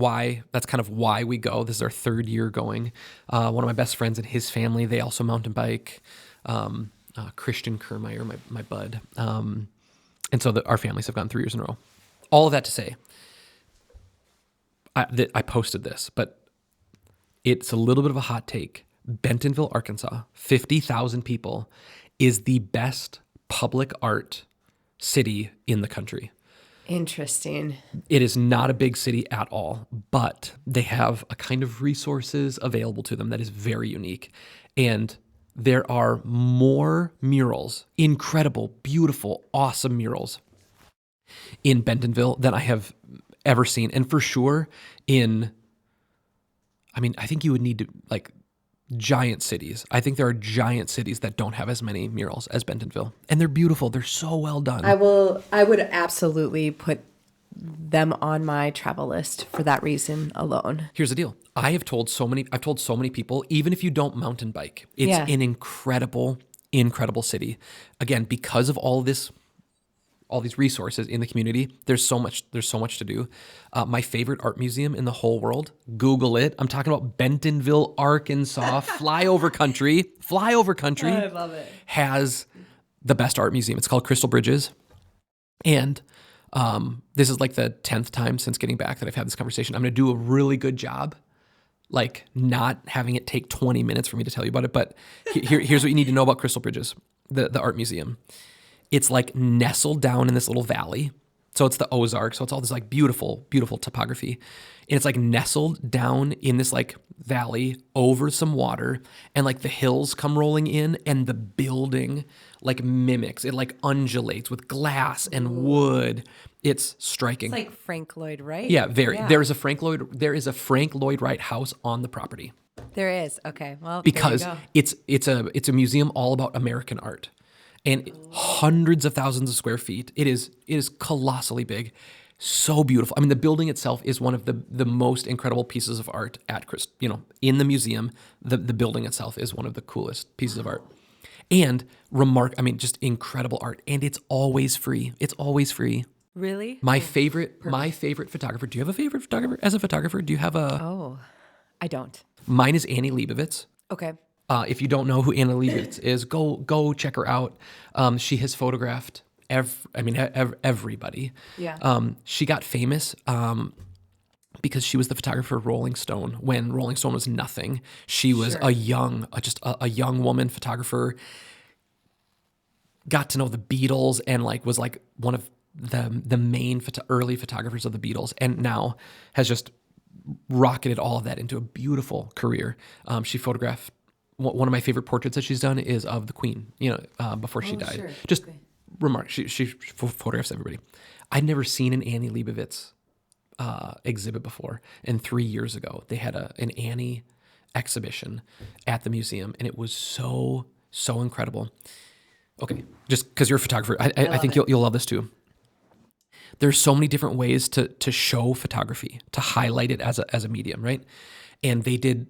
kind of why we go. This is our third year going. One of my best friends and his family, they also mountain bike. Christian Kermeyer, my bud. And so our families have gone 3 years in a row. All of that to say, I posted this, but it's a little bit of a hot take. Bentonville, Arkansas, 50,000 people, is the best public art city in the country. Interesting. It is not a big city at all, but they have a kind of resources available to them that is very unique. And there are more murals, incredible, beautiful, awesome murals in Bentonville than I have ever seen. And for sure I think you would need to, like, giant cities. I think there are giant cities that don't have as many murals as Bentonville. And they're beautiful. They're so well done. I would absolutely put them on my travel list for that reason alone. Here's the deal. I've told so many people, even if you don't mountain bike, it's an incredible, incredible city. Again, because of all these resources in the community, there's so much to do. My favorite art museum in the whole world, Google it. I'm talking about Bentonville, Arkansas, flyover country. I love it. Has the best art museum. It's called Crystal Bridges. And this is like the 10th time since getting back that I've had this conversation. I'm going to do a really good job, like not having it take 20 minutes for me to tell you about it. But here's what you need to know about Crystal Bridges, the art museum. It's like nestled down in this little valley. So it's the Ozarks. So it's all this like beautiful, beautiful topography. And it's like nestled down in this like valley over some water, and like the hills come rolling in, and the building like mimics. It like undulates with glass and wood. It's striking. It's like Frank Lloyd Wright. Yeah, very. Yeah. There is a Frank Lloyd Wright house on the property. There is. Okay. Well, because it's a museum all about American art. And hundreds of thousands of square feet. It is colossally big, so beautiful. I mean, the building itself is one of the most incredible pieces of art in the museum. The building itself is one of the coolest pieces of art, and just incredible art. And it's always free. It's always free. Really? My favorite photographer. Do you have a favorite photographer? As a photographer, do you have a? Oh, I don't. Mine is Annie Leibovitz. Okay. If you don't know who Anna Leibovitz is, go check her out. She has photographed everybody. Yeah. She got famous because she was the photographer of Rolling Stone when Rolling Stone was nothing. She was a young woman photographer. Got to know the Beatles and was one of the main early photographers of the Beatles, and now has just rocketed all of that into a beautiful career. She photographed. One of my favorite portraits that she's done is of the Queen, before she died. Sure. Just remark, she photographs everybody. I'd never seen an Annie Leibovitz exhibit before. And 3 years ago, they had an Annie exhibition at the museum, and it was so incredible. Okay, just because you're a photographer, I think you'll love this too. There's so many different ways to show photography, to highlight it as a medium, right? And they did.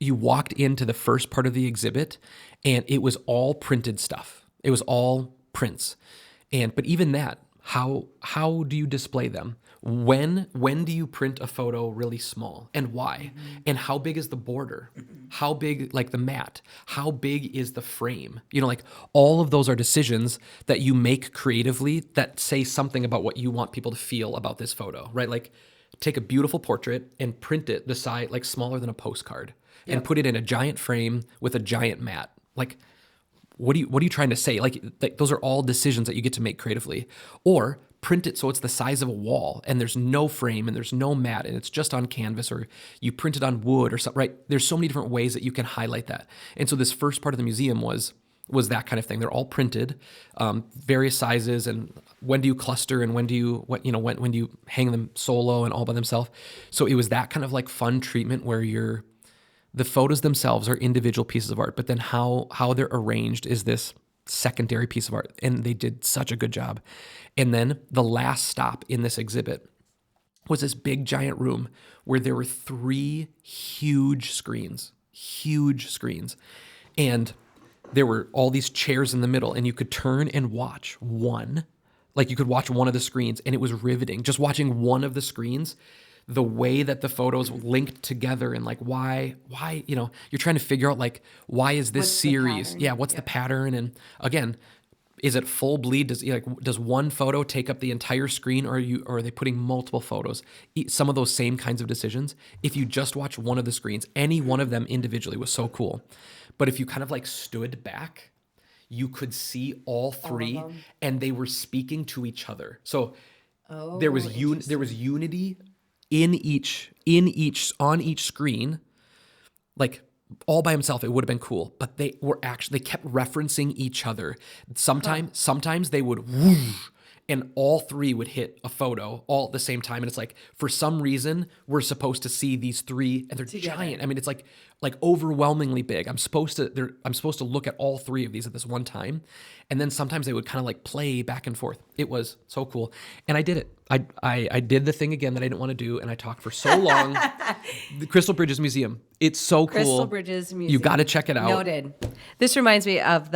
You walked into the first part of the exhibit, and it was all printed stuff. It was all prints, but even that, how do you display them? When do you print a photo really small, and why? Mm-hmm. And how big is the border? How big, like the mat? How big is the frame? All of those are decisions that you make creatively that say something about what you want people to feel about this photo, right? Like, take a beautiful portrait and print it the size like smaller than a postcard. Yep. And put it in a giant frame with a giant mat. Like, what are you trying to say? Like those are all decisions that you get to make creatively. Or print it so it's the size of a wall, and there's no frame and there's no mat, and it's just on canvas, or you print it on wood or something, right? There's so many different ways that you can highlight that. And so this first part of the museum was that kind of thing. They're all printed, various sizes, and when do you cluster, and when do you hang them solo and all by themselves. So it was that kind of like fun treatment where the photos themselves are individual pieces of art, but then how they're arranged is this secondary piece of art, and they did such a good job. And then the last stop in this exhibit was this big giant room where there were 3 huge screens, and there were all these chairs in the middle, and you could turn and watch one. Like, you could watch one of the screens, and it was riveting. Just watching one of the screens, the way that the photos linked together, and like why, you're trying to figure out like, why is this series? Yeah, what's the pattern? And again, is it full bleed? Does one photo take up the entire screen, or are they putting multiple photos? Some of those same kinds of decisions. If you just watch one of the screens, any one of them individually was so cool. But if you kind of like stood back, you could see all 3, and they were speaking to each other. So there was unity on each screen. Like, all by himself, it would have been cool, but they kept referencing each other. Sometimes they would whoosh, and all 3 would hit a photo all at the same time. And it's like, for some reason, we're supposed to see these 3, and they're giant. I mean, it's like overwhelmingly big. I'm supposed to look at all 3 of these at this one time. And then sometimes they would kind of like play back and forth. It was so cool. And I did it. I did the thing again that I didn't want to do, and I talked for so long. The Crystal Bridges Museum. It's so cool. Crystal Bridges Museum. You got to check it out. Noted. This reminds me of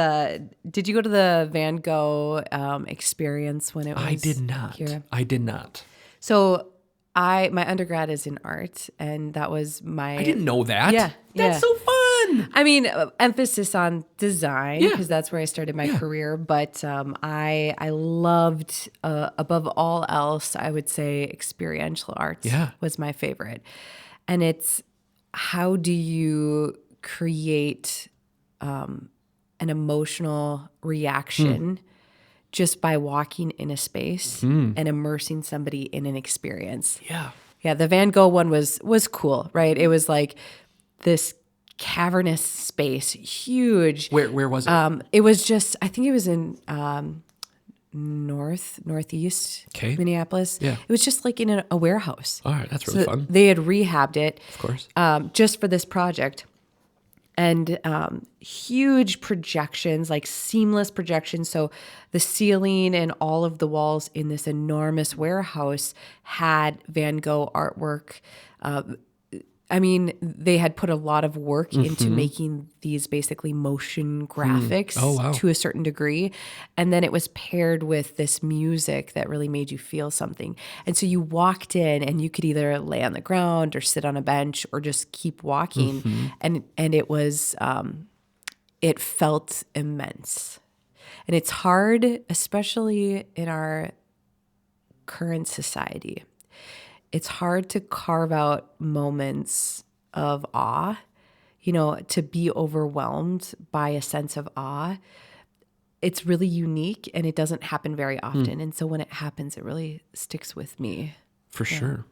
did you go to the Van Gogh experience when it was I did not. here? I did not. So my undergrad is in art, and that was my... I didn't know that. Yeah. That's so fun. I mean, emphasis on design, because that's where I started my career. But I loved, above all else, I would say experiential art was my favorite. And it's, how do you create an emotional reaction just by walking in a space and immersing somebody in an experience? Yeah. Yeah, the Van Gogh one was cool, right? It was like this cavernous space, huge. Where was it? It was just, I think it was in northeast Minneapolis. Yeah. It was just like in a warehouse. All right, that's really fun. They had rehabbed it, Of course. just for this project. And huge projections, like seamless projections. So the ceiling and all of the walls in this enormous warehouse had Van Gogh artwork. I mean, they had put a lot of work into making these basically motion graphics to a certain degree. And then it was paired with this music that really made you feel something. And so you walked in, and you could either lay on the ground or sit on a bench or just keep walking. And it was, it felt immense. And it's hard, especially in our current society. It's hard to carve out moments of awe, to be overwhelmed by a sense of awe. It's really unique, and it doesn't happen very often. And so when it happens, it really sticks with me. For sure.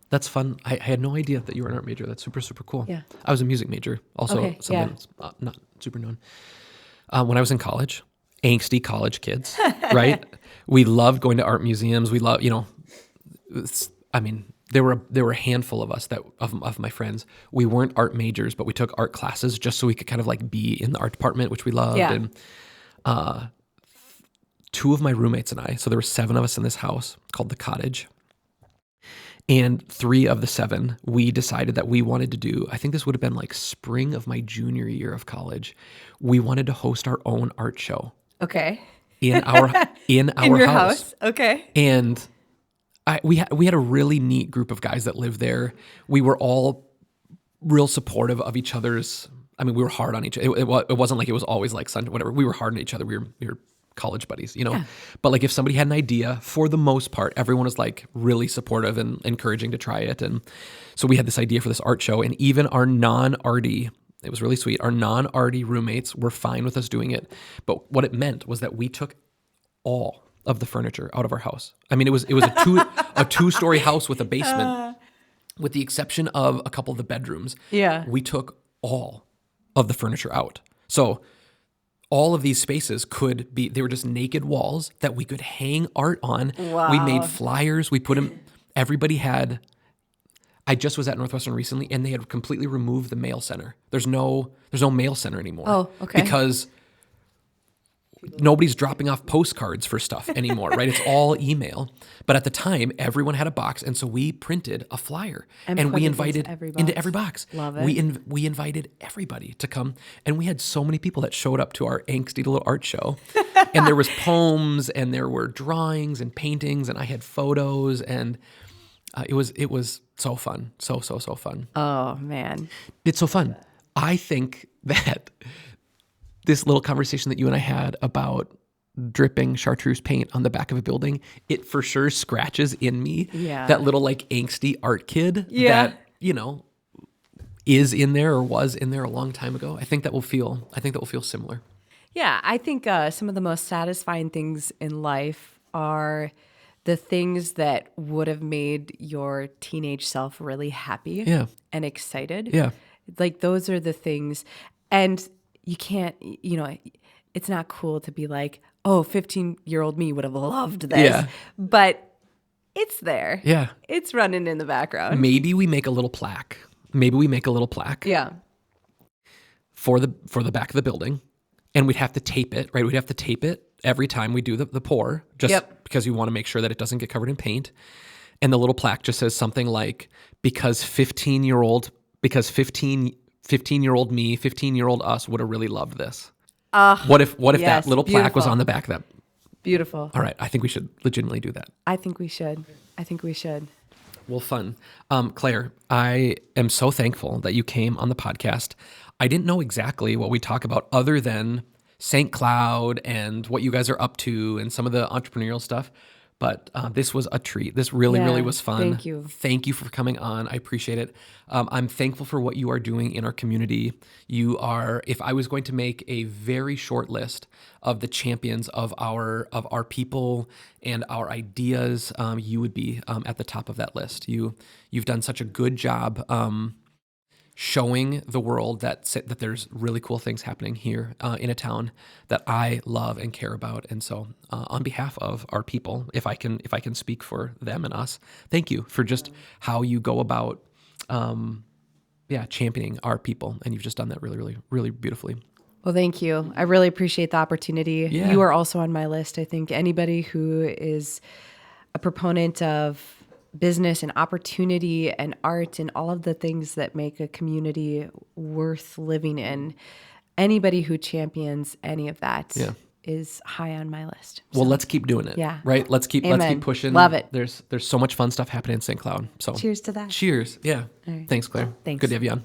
That's fun. I had no idea that you were an art major. That's super, super cool. Yeah. I was a music major. Also, something that's not super known. When I was in college, angsty college kids, right? We loved going to art museums. We love, there were a handful of us of my friends. We weren't art majors, but we took art classes just so we could kind of like be in the art department, which we loved. Yeah. And 2 of my roommates and I, so there were 7 of us in this house called the Cottage. And 3 of the 7, we decided that we wanted to do, I think this would have been like spring of my junior year of college. We wanted to host our own art show. Okay. In our In your house. Okay. And we had a really neat group of guys that lived there. We were all real supportive of each other's. I mean, we were hard on each other. It wasn't like it was always like Sunday, whatever. We were hard on each other. We were college buddies, Yeah. But like if somebody had an idea, for the most part, everyone was like really supportive and encouraging to try it. And so we had this idea for this art show, and even our non-arty, it was really sweet, our non-arty roommates were fine with us doing it. But what it meant was that we took all of the furniture out of our house. I mean, it was a 2-story house with a basement, with the exception of a couple of the bedrooms. Yeah. We took all of the furniture out. So all of these spaces they were just naked walls that we could hang art on. Wow. We made flyers. We put them, I just was at Northwestern recently, and they had completely removed the mail center. There's no mail center anymore. Oh, okay. Because nobody's dropping off postcards for stuff anymore, right? It's all email. But at the time, everyone had a box, and so we printed a flyer, and put we it invited into every box. Love it. We invited everybody to come, and we had so many people that showed up to our angsty little art show. And there was poems, and there were drawings and paintings, and I had photos, and it was so fun, so fun. Oh man, It's so fun. I think that this little conversation that you and I had about dripping chartreuse paint on the back of a building, it for sure scratches in me that little like angsty art kid that, is in there or was in there a long time ago. I think that will feel similar. Yeah, I think some of the most satisfying things in life are the things that would have made your teenage self really happy and excited. Yeah. Like those are the things. And you can't, it's not cool to be like, oh, 15-year-old me would have loved this. Yeah. But it's there. Yeah. It's running in the background. Maybe we make a little plaque. Yeah. For the back of the building. And we'd have to tape it, right? We'd have to tape it every time we do the pour, just because we want to make sure that it doesn't get covered in paint. And the little plaque just says something like, because 15-year-old me, 15-year-old us would have really loved this. What if yes, that little plaque was beautiful. on the back of that? Beautiful. All right, I think we should legitimately do that. I think we should. Well, fun. Claire, I am so thankful that you came on the podcast. I didn't know exactly what we talk about other than St. Cloud and what you guys are up to and some of the entrepreneurial stuff. But this was a treat. This really was fun. Thank you. Thank you for coming on. I appreciate it. I'm thankful for what you are doing in our community. You are, if I was going to make a very short list of the champions of our people and our ideas, you would be at the top of that list. You've done such a good job showing the world that there's really cool things happening here in a town that I love and care about. And so on behalf of our people, if I can speak for them and us, thank you for just how you go about championing our people. And you've just done that really, really, really beautifully. Well, thank you. I really appreciate the opportunity. Yeah. You are also on my list. I think anybody who is a proponent of business and opportunity and art and all of the things that make a community worth living in, anybody who champions any of that is high on my list. Well, let's keep doing it. Yeah. Right? Let's keep pushing. Love it. There's so much fun stuff happening in St. Cloud. So Cheers to that. Cheers. Yeah. All right. Thanks, Claire. Thanks. Good to have you on.